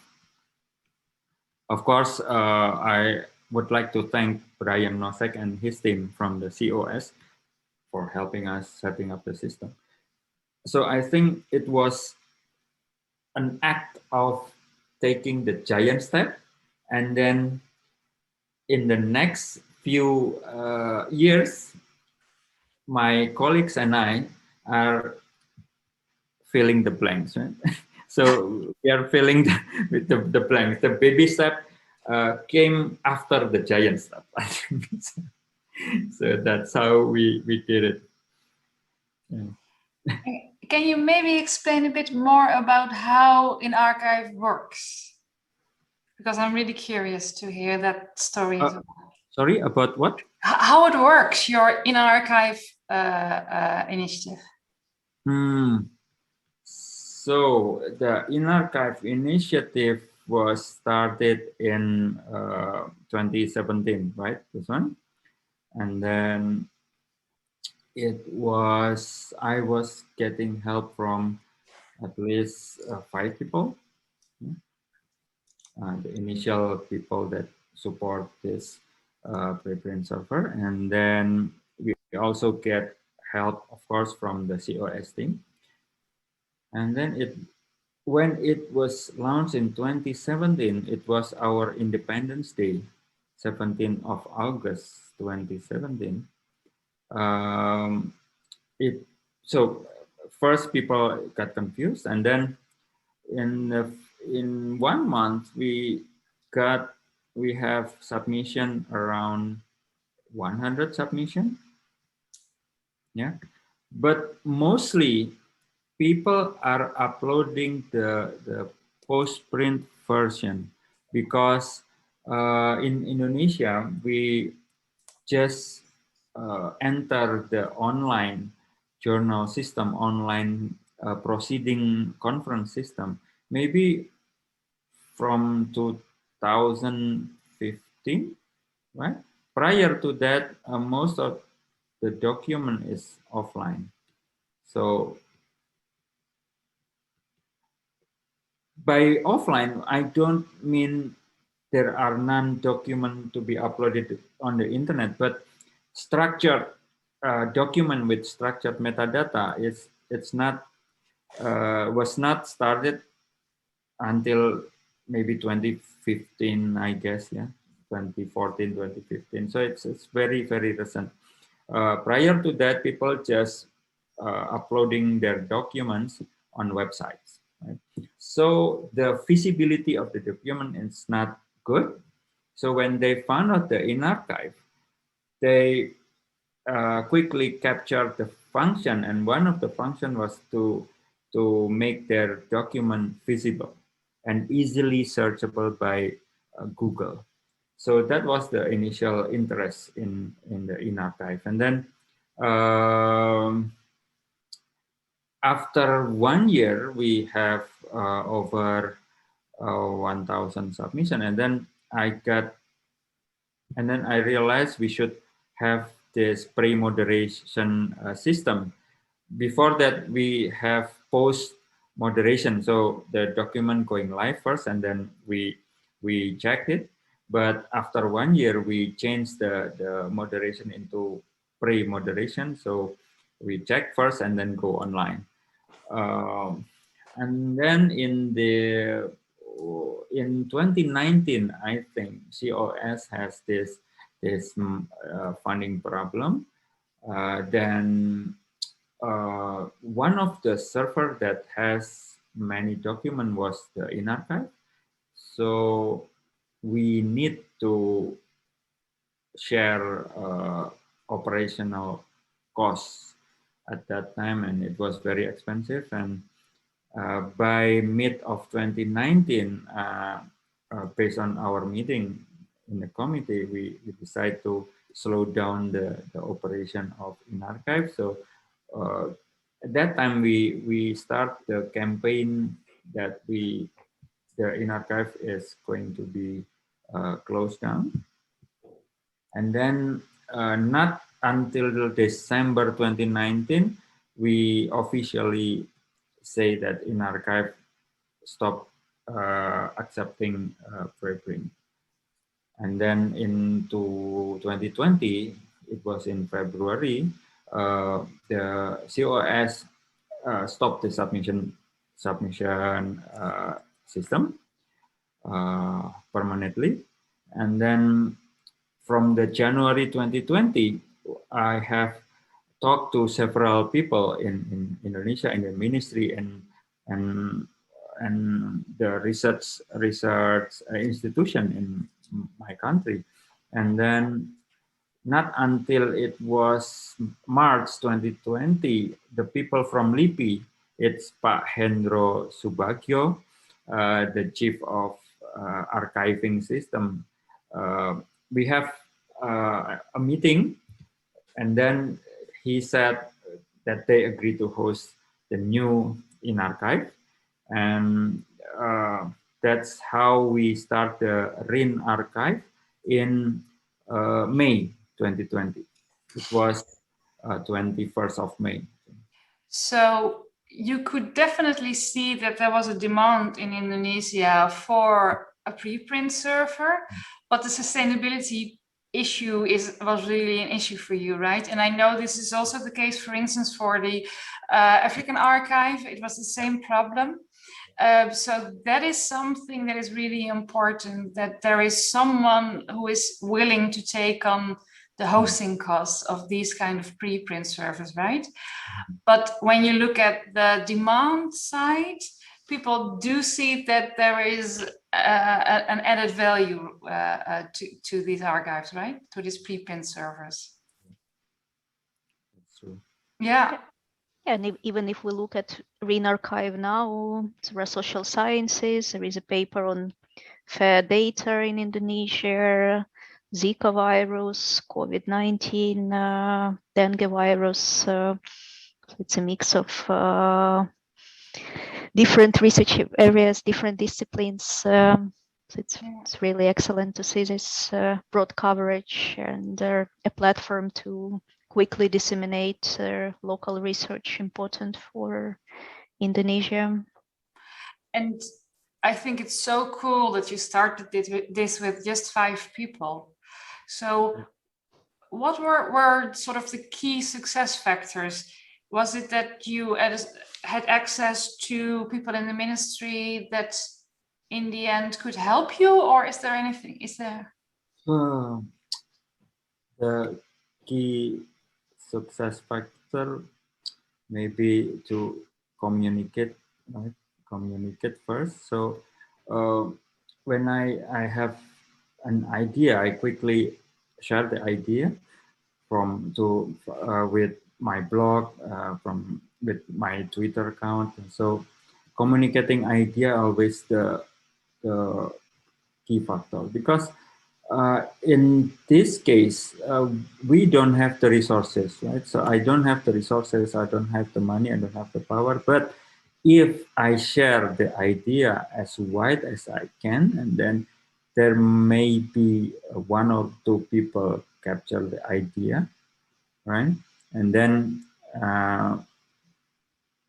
Of course, I would like to thank Brian Nosek and his team from the COS for helping us setting up the system. So I think it was an act of taking the giant step, and then in the next few years, my colleagues and I are filling the blanks, right? So we are filling the blanks. The baby step came after the giant step, I think. So that's how we did it. Yeah. Can you maybe explain a bit more about how InArchive works? Because I'm really curious to hear that story as well. Sorry, about what? How it works, your InArchive initiative. So the InArchive initiative was started in 2017, right? This one. And then I was getting help from at least 5 people. The initial people that support this preprint server. And then we also get help, of course, from the COS team. And then when it was launched in 2017, it was our Independence Day, 17th of August, 2017. So first people got confused, and then in 1 month we have submission around 100 submission. Yeah, but mostly people are uploading the post-print version because in Indonesia we just enter the online journal system, online proceeding conference system, maybe from 2015, right? Prior to that, most of the document is offline. So by offline, I don't mean there are none document to be uploaded on the internet, but structured document with structured metadata was not started until maybe 2015, I guess, yeah, 2014, 2015. So it's very, very recent. Prior to that, people just uploading their documents on websites. Right? So the feasibility of the document is not good. So when they found out the InArchive, they quickly captured the function, and one of the function was to make their document visible and easily searchable by Google. So that was the initial interest in the InArchive, and then after 1 year we have over 1,000 submission, and then I realized we should have this pre-moderation system. Before that, we have post moderation. So the document going live first, and then we checked it. But after 1 year, we changed the moderation into pre-moderation. So we check first and then go online. And then in 2019, I think COS has this funding problem. Then one of the server that has many documents was the InArchive. So we need to share operational costs at that time, and it was very expensive. And by mid of 2019, based on our meeting in the committee, we decided to slow down the operation of InArchive. So at that time, we start the campaign that the InArchive is going to be closed down. And then not until December 2019, we officially say that InArchive stop accepting preprint. And then into 2020, it was in February, the COS stopped the submission system permanently. And then from the January 2020, I have talked to several people in Indonesia, in the ministry and the research institution in my country. And then not until it was March 2020, the people from LIPI, it's Pak Hendro Subagio, the chief of archiving system. We have a meeting, and then he said that they agreed to host the new InArchive, and that's how we start the RIN archive in May 2020. It was 21st of May. So you could definitely see that there was a demand in Indonesia for a preprint server, but the sustainability issue was really an issue for you, right? And I know this is also the case, for instance, for the African archive. It was the same problem. So that is something that is really important, that there is someone who is willing to take on the hosting costs of these kind of preprint servers, right? But when you look at the demand side, people do see that there is an added value to these archives, right? To these preprint servers. That's true. Yeah. And even if we look at RIN archive now, there are social sciences, there is a paper on fair data in Indonesia, Zika virus, COVID-19, dengue virus. It's a mix of different research areas, different disciplines. So it's really excellent to see this broad coverage and a platform to quickly disseminate local research important for Indonesia. And I think it's so cool that you started this with just 5 people. So what were sort of the key success factors? Was it that you had access to people in the ministry that in the end could help you, or is there anything? The key success factor maybe to communicate, right? Communicate first. So when I have an idea, I quickly share the idea with my blog, with my Twitter account, and so communicating idea always the key factor, because in this case we don't have the resources, right? So I don't have the resources, I don't have the money, I don't have the power, but if I share the idea as wide as I can, and then there may be 1 or 2 people capture the idea, right? And then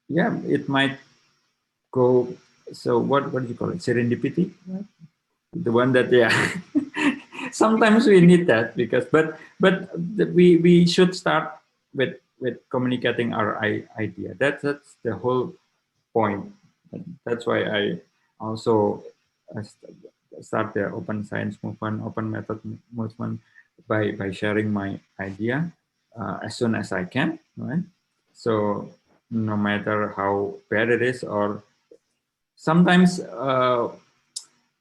yeah, it might go. So what do you call it? Serendipity, right? The one that, yeah. Sometimes we need that, because but we should start with communicating our idea. That's the whole point. That's why I also start the open science movement, open method movement, by sharing my idea as soon as I can, right? So no matter how bad it is, or sometimes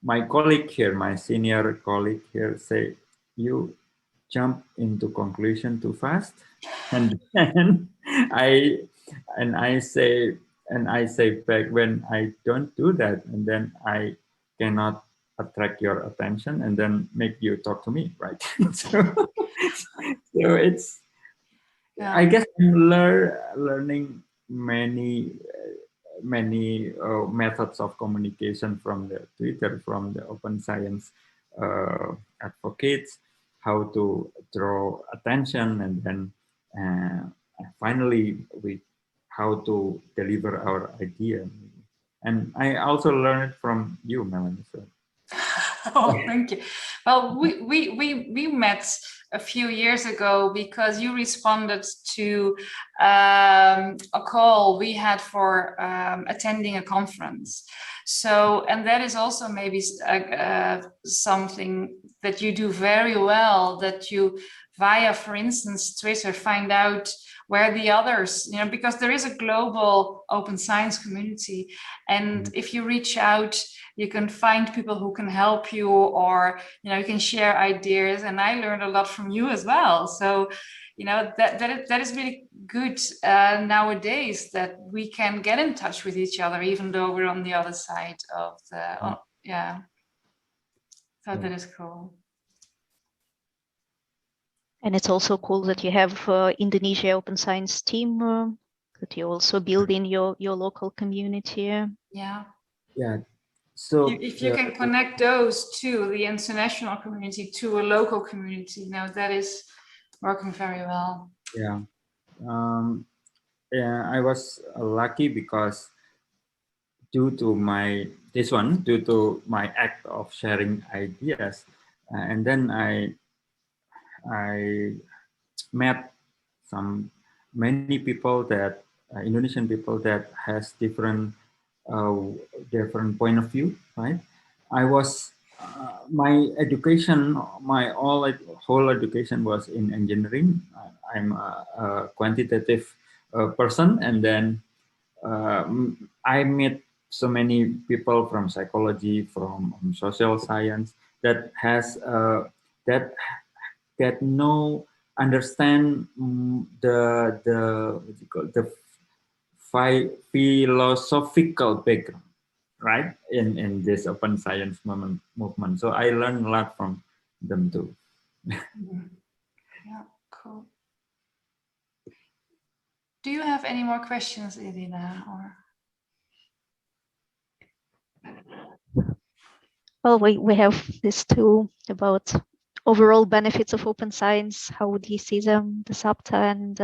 my colleague here, my senior colleague here, say, you jump into conclusion too fast, and then I say back, when I don't do that, and then I cannot attract your attention and then make you talk to me, right? so it's, yeah. I guess I'm learning many methods of communication from the Twitter, from the open science advocates, how to draw attention, and then finally how to deliver our idea. And I also learned from you, Melanie. So. Oh, thank you. Well, we met a few years ago because you responded to a call we had for attending a conference. So, and that is also maybe something that you do very well, that you via, for instance, Twitter, find out where the others, you know, because there is a global open science community. And if you reach out, you can find people who can help you, or, you know, you can share ideas. And I learned a lot from you as well. So, you know, that is really good nowadays, that we can get in touch with each other, even though we're on the other side of the, yeah. So that is cool. And it's also cool that you have Indonesia Open Science team that you also build in your local community. Yeah. Yeah. So if you can connect those to the international community, to a local community, you know, that is working very well. Yeah. Yeah, I was lucky because due to my act of sharing ideas, and then I met many people that Indonesian people that has different point of view, right? I was my education, whole education was in engineering. I'm a quantitative person, and then I met so many people from psychology, from social science that has that know understand what you call the philosophical background, right, in this open science movement. So I learned a lot from them too. Yeah, cool. Do you have any more questions, Iryna? Or Well, we have this too about overall benefits of open science. How would you see them, Dasapta, and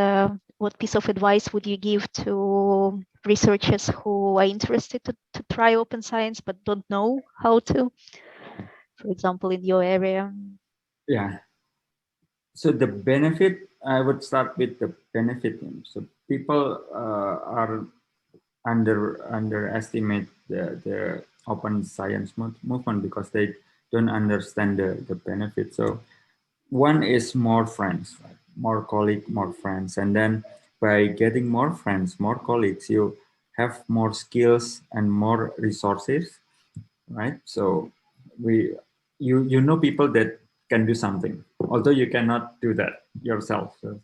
what piece of advice would you give to researchers who are interested to try open science but don't know how to, for example, in your area? Yeah. So the benefit, I would start with the benefit. So people are underestimate the open science movement because they don't understand the benefit. So one is more friends, right? More colleagues, more friends. And then by getting more friends, more colleagues, you have more skills and more resources, right? So you know people that can do something, although you cannot do that yourself. So,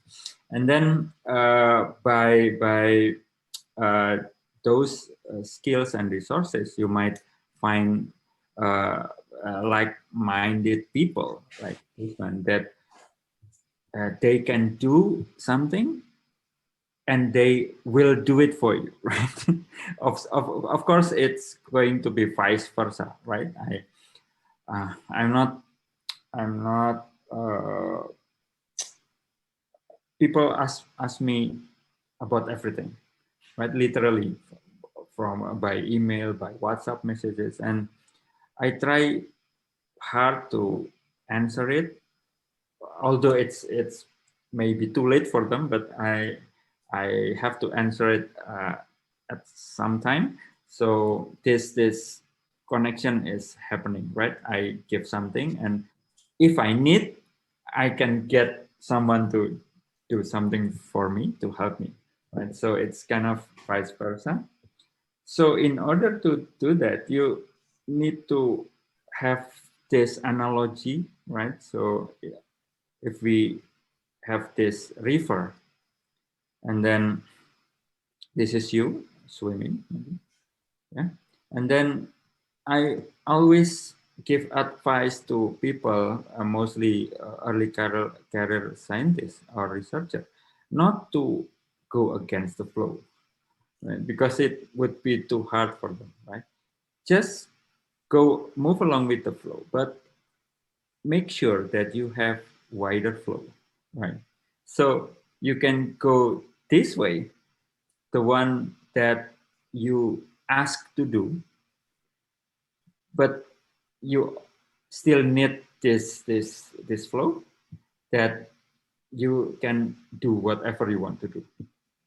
and then by those skills and resources, you might find like-minded people like this one that they can do something and they will do it for you, right? Of course, it's going to be vice versa, right? I'm not. People ask me about everything, right? Literally, from by email, by WhatsApp messages, and I try hard to answer it, although it's maybe too late for them, but I have to answer it at some time. So this connection is happening, right? I give something, and if I need, I can get someone to do something for me to help me, right? So it's kind of vice versa. So in order to do that, you need to have this analogy, right? So if we have this river, and then this is you swimming, yeah, and then I always give advice to people, mostly early career scientists or researchers, not to go against the flow, right? Because it would be too hard for them, right? Just move along with the flow, but make sure that you have wider flow, right? So you can go this way, the one that you ask to do, but you still need this flow that you can do whatever you want to do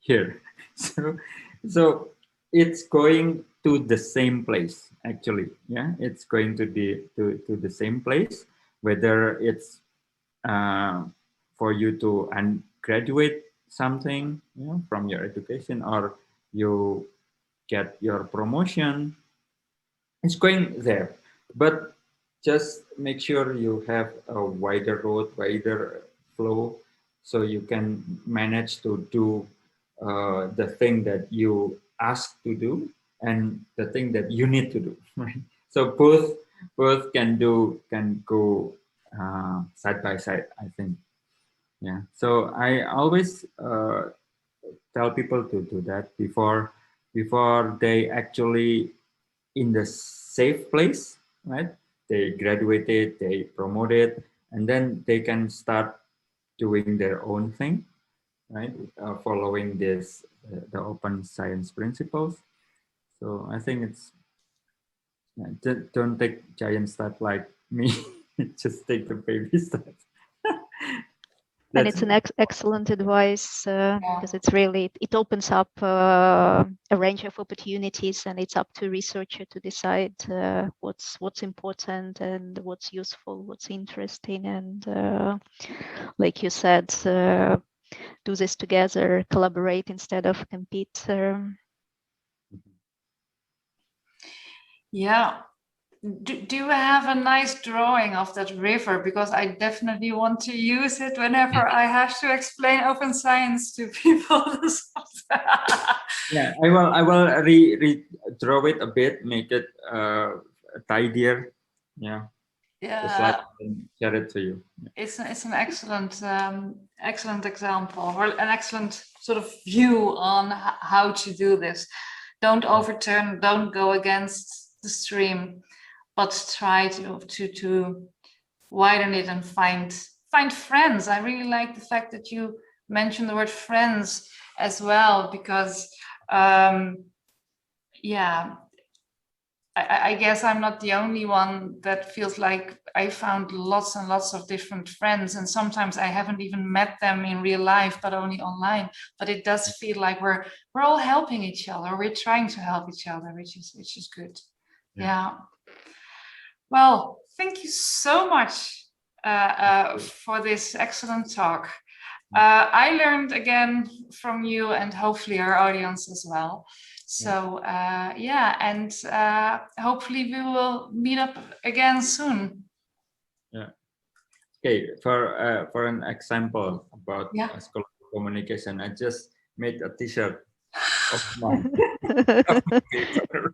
here. So it's going to the same place, actually. Yeah, it's going to the same place, whether it's for you to graduate something, you know, from your education, or you get your promotion. It's going there, but just make sure you have a wider road, wider flow, so you can manage to do the thing that you ask to do and the thing that you need to do. Right? So both can go side by side, I think. Yeah. So I always tell people to do that before they actually in the safe place, right? They graduated, they promoted, and then they can start doing their own thing, right? Following this the open science principles. So I think it's don't take giant steps like me. Just take the baby steps. And it's an excellent advice because it's really, it opens up a range of opportunities, and it's up to researcher to decide what's important and what's useful, what's interesting, and like you said, do this together, collaborate instead of compete. Yeah. Do you have a nice drawing of that river? Because I definitely want to use it whenever I have to explain open science to people. Yeah, I will redraw it a bit, make it tidier. Yeah. The slide and share it to you. It's an excellent excellent example, or an excellent sort of view on how to do this. Don't overturn, don't go against the stream, but try to widen it and find friends. I really like the fact that you mentioned the word friends as well, because yeah, I guess I'm not the only one that feels like I found lots and lots of different friends, and sometimes I haven't even met them in real life, but only online. But it does feel like we're all helping each other. We're trying to help each other, which is good. Yeah. Well, thank you so much for this excellent talk. I learned again from you, and hopefully our audience as well. So yeah, and hopefully we will meet up again soon. Yeah. Okay. For an example about scholarly communication, I just made a T-shirt of mine.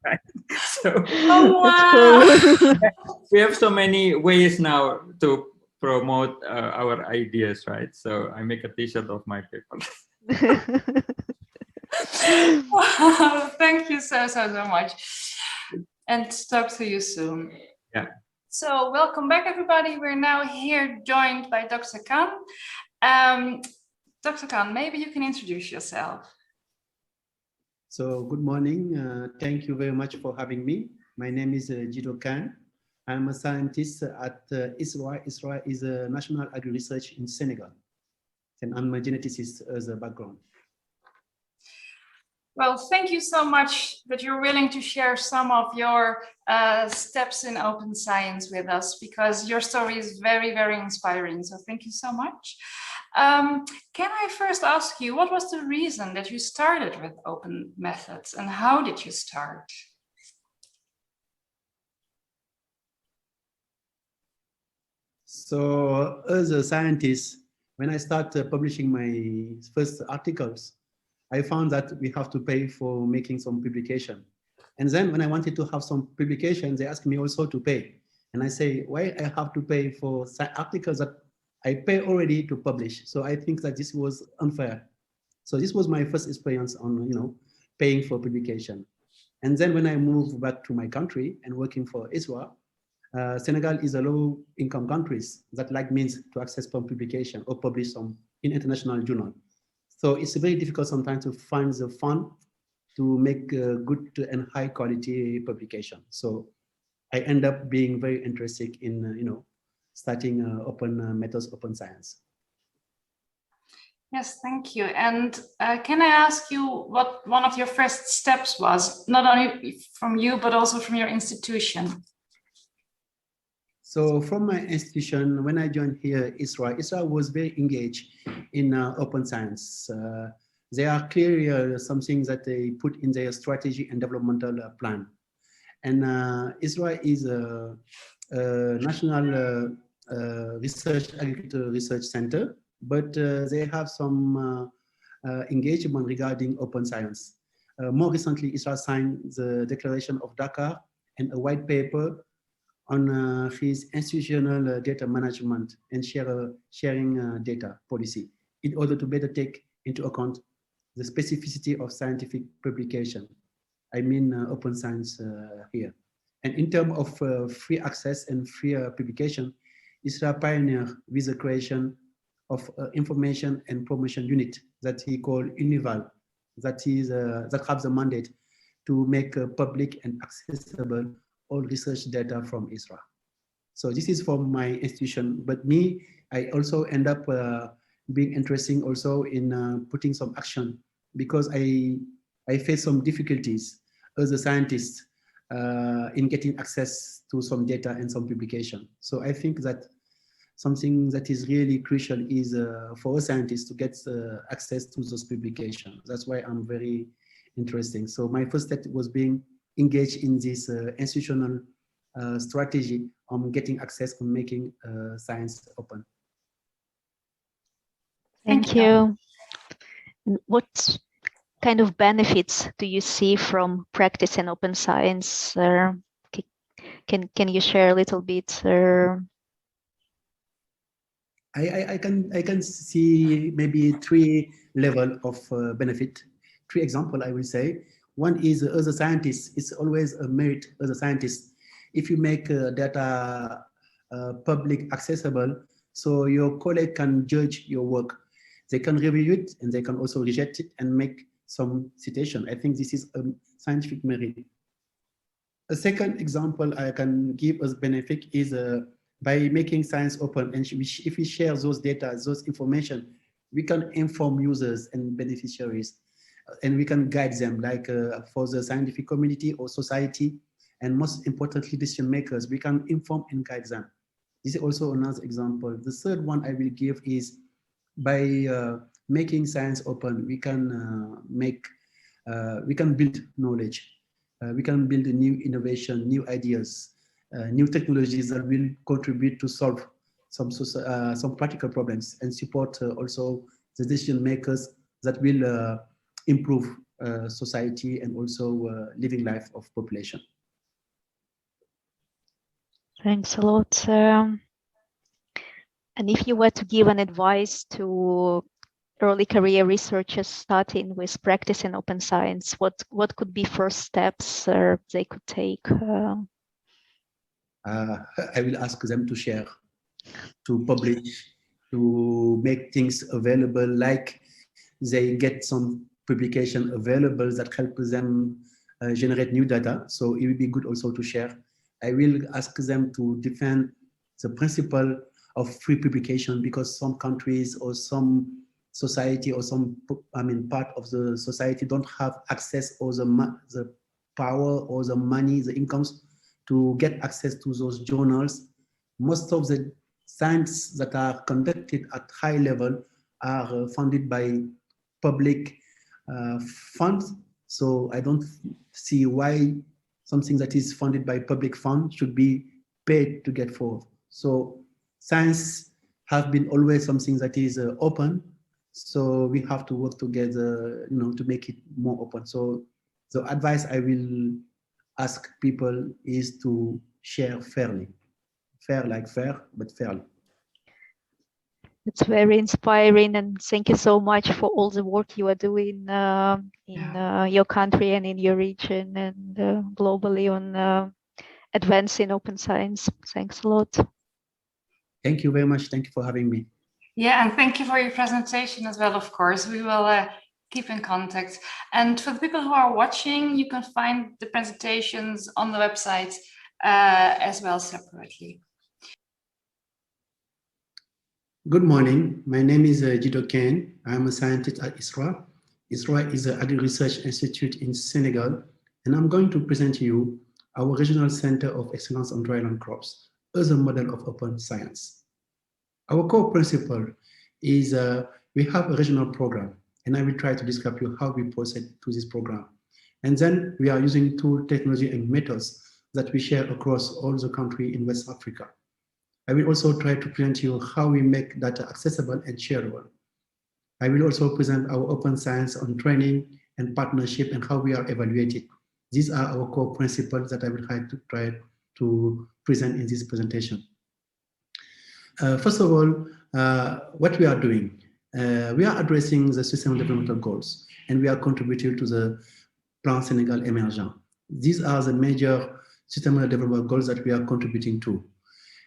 Right. So, wow. We have so many ways now to promote our ideas, right? So I make a T-shirt of my paper. Wow, thank you so much, and talk to you soon. Yeah. So welcome back, everybody. We're now here joined by Dr. Kane. Dr. Kane, maybe you can introduce yourself. So good morning. Thank you very much for having me. My name is Ndjido. I'm a scientist at ISRA. ISRA is a national agri research in Senegal, and I'm a geneticist as a background. Well, thank you so much that you're willing to share some of your steps in open science with us, because your story is very, very inspiring. So thank you so much. Can I first ask you, what was the reason that you started with open methods, and how did you start? So as a scientist, when I started publishing my first articles, I found that we have to pay for making some publication. And then when I wanted to have some publication, they asked me also to pay. And I say, why I have to pay for articles that I pay already to publish? So I think that this was unfair. So this was my first experience on, paying for publication. And then when I moved back to my country and working for ISRA, Senegal is a low-income country that like means to access some publication or publish some in international journal. So it's very difficult sometimes to find the fund to make good and high quality publication. So I end up being very interested in, starting open methods, open science. Yes, thank you. And can I ask you what one of your first steps was, not only from you, but also from your institution? So from my institution, when I joined here, ISRA was very engaged in open science. They are clearly some things that they put in their strategy and developmental plan. And ISRA is a national research, agricultural research center, but they have some engagement regarding open science. More recently, ISRA signed the Declaration of Dakar and a white paper on his institutional data management and sharing data policy in order to better take into account the specificity of scientific publication. I mean open science here. And in terms of free access and free publication, ISRA pioneered with the creation of information and promotion unit that he called UNIVAL, that has the mandate to make public and accessible all research data from ISRA. So this is from my institution, but me, I also end up being interesting also in putting some action, because I face some difficulties as a scientist in getting access to some data and some publication. So I think that something that is really crucial is for a scientist to get access to those publications. That's why I'm very interesting. So my first step was being engaged in this institutional strategy on getting access on making science open. Thank you. What kind of benefits do you see from practicing open science? Can you share a little bit? I can see maybe 3 levels of benefit. 3 examples, I will say. One is as a scientist, it's always a merit as a scientist. If you make data public accessible, so your colleague can judge your work. They can review it and they can also reject it and make some citation. I think this is a scientific merit. A second example I can give as benefit is by making science open, and if we share those data, those information, we can inform users and beneficiaries, and we can guide them, like for the scientific community or society, and most importantly, decision makers, we can inform and guide them. This is also another example. The third one I will give is by making science open, we can build knowledge. We can build a new innovation, new ideas, new technologies that will contribute to solve some practical problems and support also the decision makers that will improve society and also living life of population. Thanks a lot. And if you were to give an advice to early career researchers starting with practicing open science, what could be first steps they could take? I will ask them to share, to publish, to make things available, like they get some publication available that help them generate new data. So it will be good also to share. I will ask them to defend the principle of free publication, because some countries or some society or some, part of the society don't have access or the power or the money, the incomes to get access to those journals. Most of the science that are conducted at high level are funded by public funds. So I don't see why something that is funded by public funds should be paid to get forth. So science has been always something that is open. So we have to work together, to make it more open. So the advice I will ask people is to share fairly. Fair like fair, but fairly. It's very inspiring, and thank you so much for all the work you are doing in your country and in your region and globally on advancing open science. Thanks a lot. Thank you very much. Thank you for having me. Yeah, and thank you for your presentation as well, of course. We will keep in contact. And for the people who are watching, you can find the presentations on the website as well separately. Good morning. My name is Ndjido Kane. I am a scientist at ISRA. ISRA is an agri-research institute in Senegal, and I'm going to present to you our regional center of excellence on dryland crops. as a model of open science. Our core principle is we have a regional program, and I will try to describe you how we proceed to this program. And then we are using tool, technology, and methods that we share across all the country in West Africa. I will also try to present you how we make data accessible and shareable. I will also present our open science on training and partnership and how we are evaluated. These are our core principles that I will try to present in this presentation. First of all, what we are doing, we are addressing the Sustainable Development Goals, and we are contributing to the Plan Sénégal Émergent. These are the major Sustainable Development Goals that we are contributing to.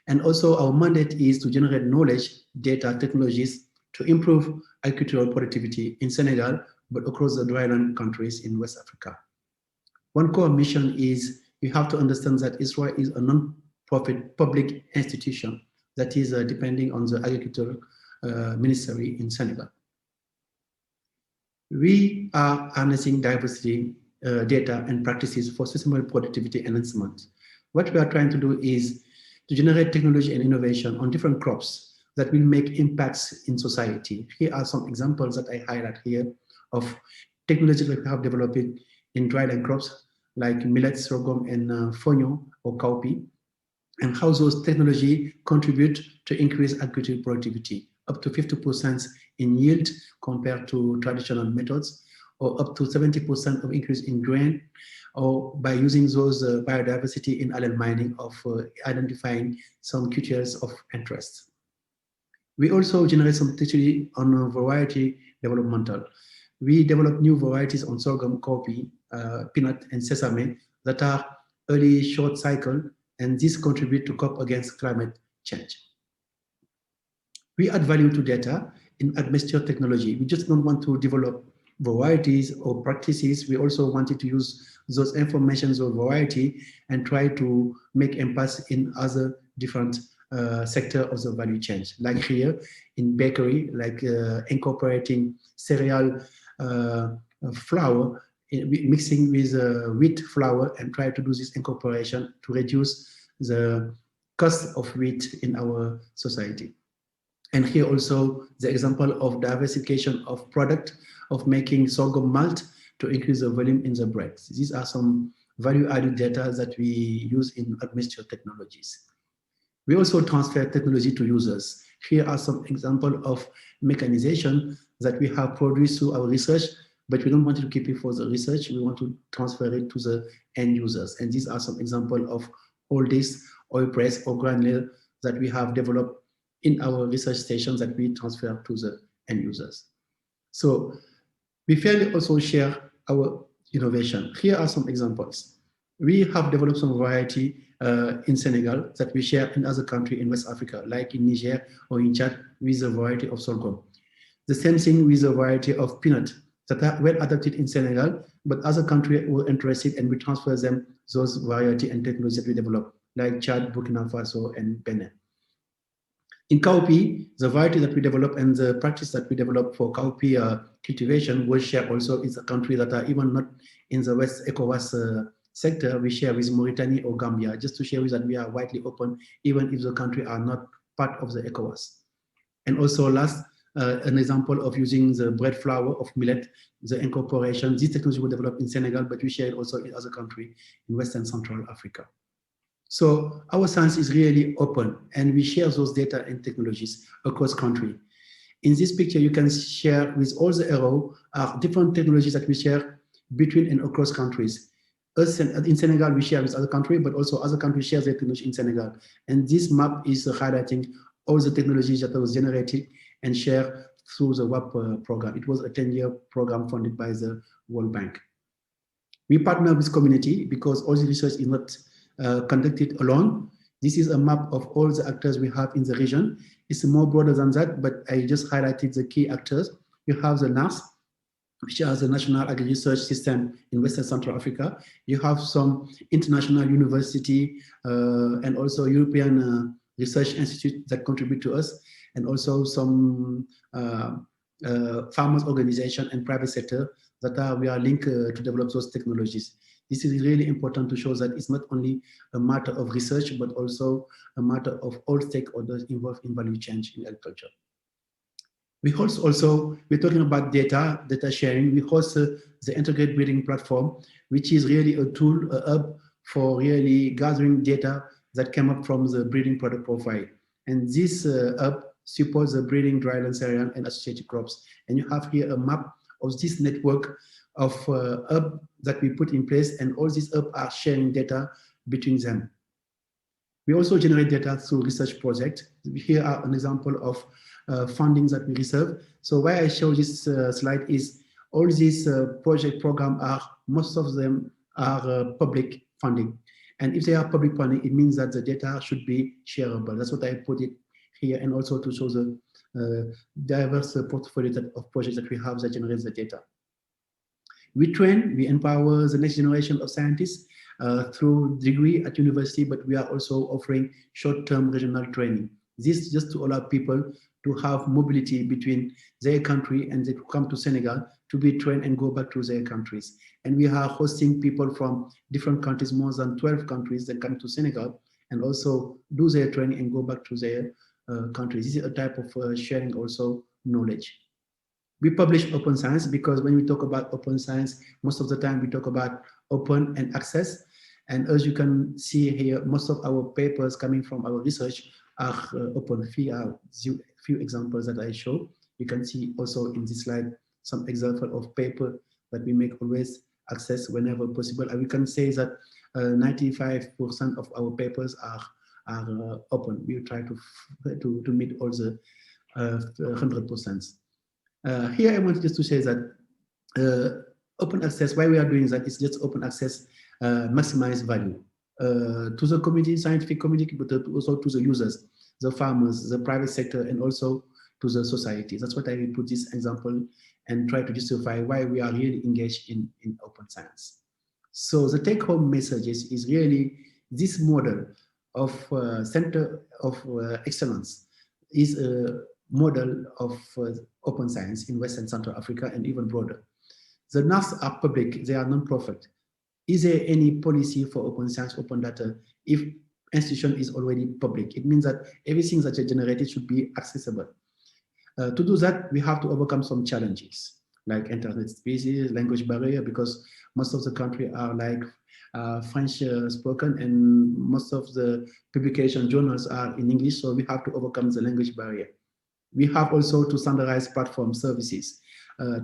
And also our mandate is to generate knowledge, data, technologies to improve agricultural productivity in Senegal, but across the Dryland countries in West Africa. One core mission is you have to understand that ISRA is a non-profit public institution that is depending on the agricultural ministry in Senegal. We are harnessing diversity, data, and practices for sustainable productivity enhancement. What we are trying to do is to generate technology and innovation on different crops that will make impacts in society. Here are some examples that I highlight here of technologies that we have developed in dryland crops like millet, sorghum, and fonio or cowpea, and how those technology contribute to increase agricultural productivity, up to 50% in yield compared to traditional methods, or up to 70% of increase in grain, or by using those biodiversity in island mining of identifying some cultures of interest. We also generate some technology on variety developmental. We develop new varieties on sorghum, coffee, peanut, and sesame that are early short cycle, and this contribute to cope against climate change. We add value to data in administrative technology. We just don't want to develop varieties or practices. We also wanted to use those informations of variety and try to make impact in other different sector of the value chain. Like here in bakery, like incorporating cereal flour, mixing with wheat flour and try to do this incorporation to reduce the cost of wheat in our society. And here also the example of diversification of product, of making sorghum malt to increase the volume in the bread. These are some value-added data that we use in administrative technologies. We also transfer technology to users. Here are some examples of mechanization that we have produced through our research, but we don't want to keep it for the research. We want to transfer it to the end users. And these are some examples of all this oil press or granule that we have developed in our research stations that we transfer to the end users. So we fairly also share our innovation. Here are some examples. We have developed some variety in Senegal that we share in other countries in West Africa, like in Niger or in Chad, with a variety of sorghum. The same thing with a variety of peanut that are well adapted in Senegal, but other countries were interested and we transfer them those variety and technology that we develop, like Chad, Burkina Faso, and Benin. In cowpea, the variety that we develop and the practice that we develop for cowpea cultivation was shared also in the countries that are even not in the West ECOWAS sector. We share with Mauritania or Gambia, just to share with that we are widely open, even if the country are not part of the ECOWAS. And also last, an example of using the bread flour of millet, the incorporation. This technology was developed in Senegal, but we share it also in other countries in West and Central Africa. So our science is really open and we share those data and technologies across country. In this picture, you can share with all the arrow different technologies that we share between and across countries. Us in Senegal, we share with other countries, but also other countries share their technology in Senegal. And this map is highlighting all the technologies that was generated and shared through the WAP program. It was a 10-year program funded by the World Bank. We partner with community because all the research is not conducted alone. This is a map of all the actors we have in the region. It's more broader than that, but I just highlighted the key actors. You have the NAS, which is the National Agri Research System in Western Central Africa. You have some international university and also European research institute that contribute to us, and also some farmers organization and private sector that we are linked to develop those technologies. This is really important to show that it's not only a matter of research, but also a matter of all stakeholders involved in value change in agriculture. We host also, we're talking about data sharing. We host the integrated breeding platform, which is really a tool, a hub for really gathering data that came up from the breeding product profile. And this hub supports the breeding dryland cereal and associated crops. And you have here a map of this network of hub that we put in place, and all these hubs are sharing data between them. We also generate data through research projects. Here are an example of funding that we receive. So why I show this slide is all these project programs are, most of them are public funding. And if they are public funding, it means that the data should be shareable. That's what I put it here, and also to show the diverse portfolio of projects that we have that generates the data. We train, we empower the next generation of scientists through degree at university, but we are also offering short-term regional training. This just to allow people to have mobility between their country and they come to Senegal to be trained and go back to their countries. And we are hosting people from different countries, more than 12 countries that come to Senegal and also do their training and go back to their countries. This is a type of sharing also knowledge. We publish open science because when we talk about open science, most of the time we talk about open and access. And as you can see here, most of our papers coming from our research are open. Few examples that I show. You can see also in this slide some example of paper that we make always access whenever possible. And we can say that 95% of our papers are open. We try to meet all the 100%. Here I want just to say that open access, why we are doing that is just open access maximize value to the community, scientific community, but also to the users, the farmers, the private sector, and also to the society. That's what I will put this example and try to justify why we are really engaged in open science. So the take-home message is really this model of center of excellence is a model of open science in West and Central Africa and even broader. The NAFs are public, they are non-profit. Is there any policy for open science, open data, if institution is already public? It means that everything that is generated should be accessible. To do that, we have to overcome some challenges, like internet species, language barrier, because most of the country are like French spoken, and most of the publication journals are in English, so we have to overcome the language barrier. We have also to standardize platform services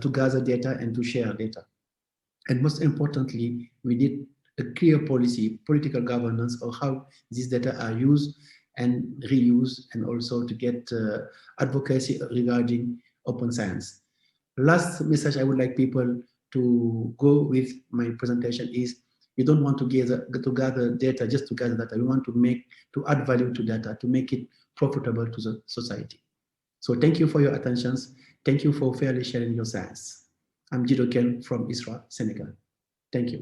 to gather data and to share data. And most importantly, we need a clear policy, political governance of how these data are used and reused, and also to get advocacy regarding open science. Last message I would like people to go with my presentation is we don't want to gather data just to gather data. We want to add value to data, to make it profitable to the society. So thank you for your attention. Thank you for fairly sharing your science. I'm Ndjido Kane from ISRA, Senegal. Thank you.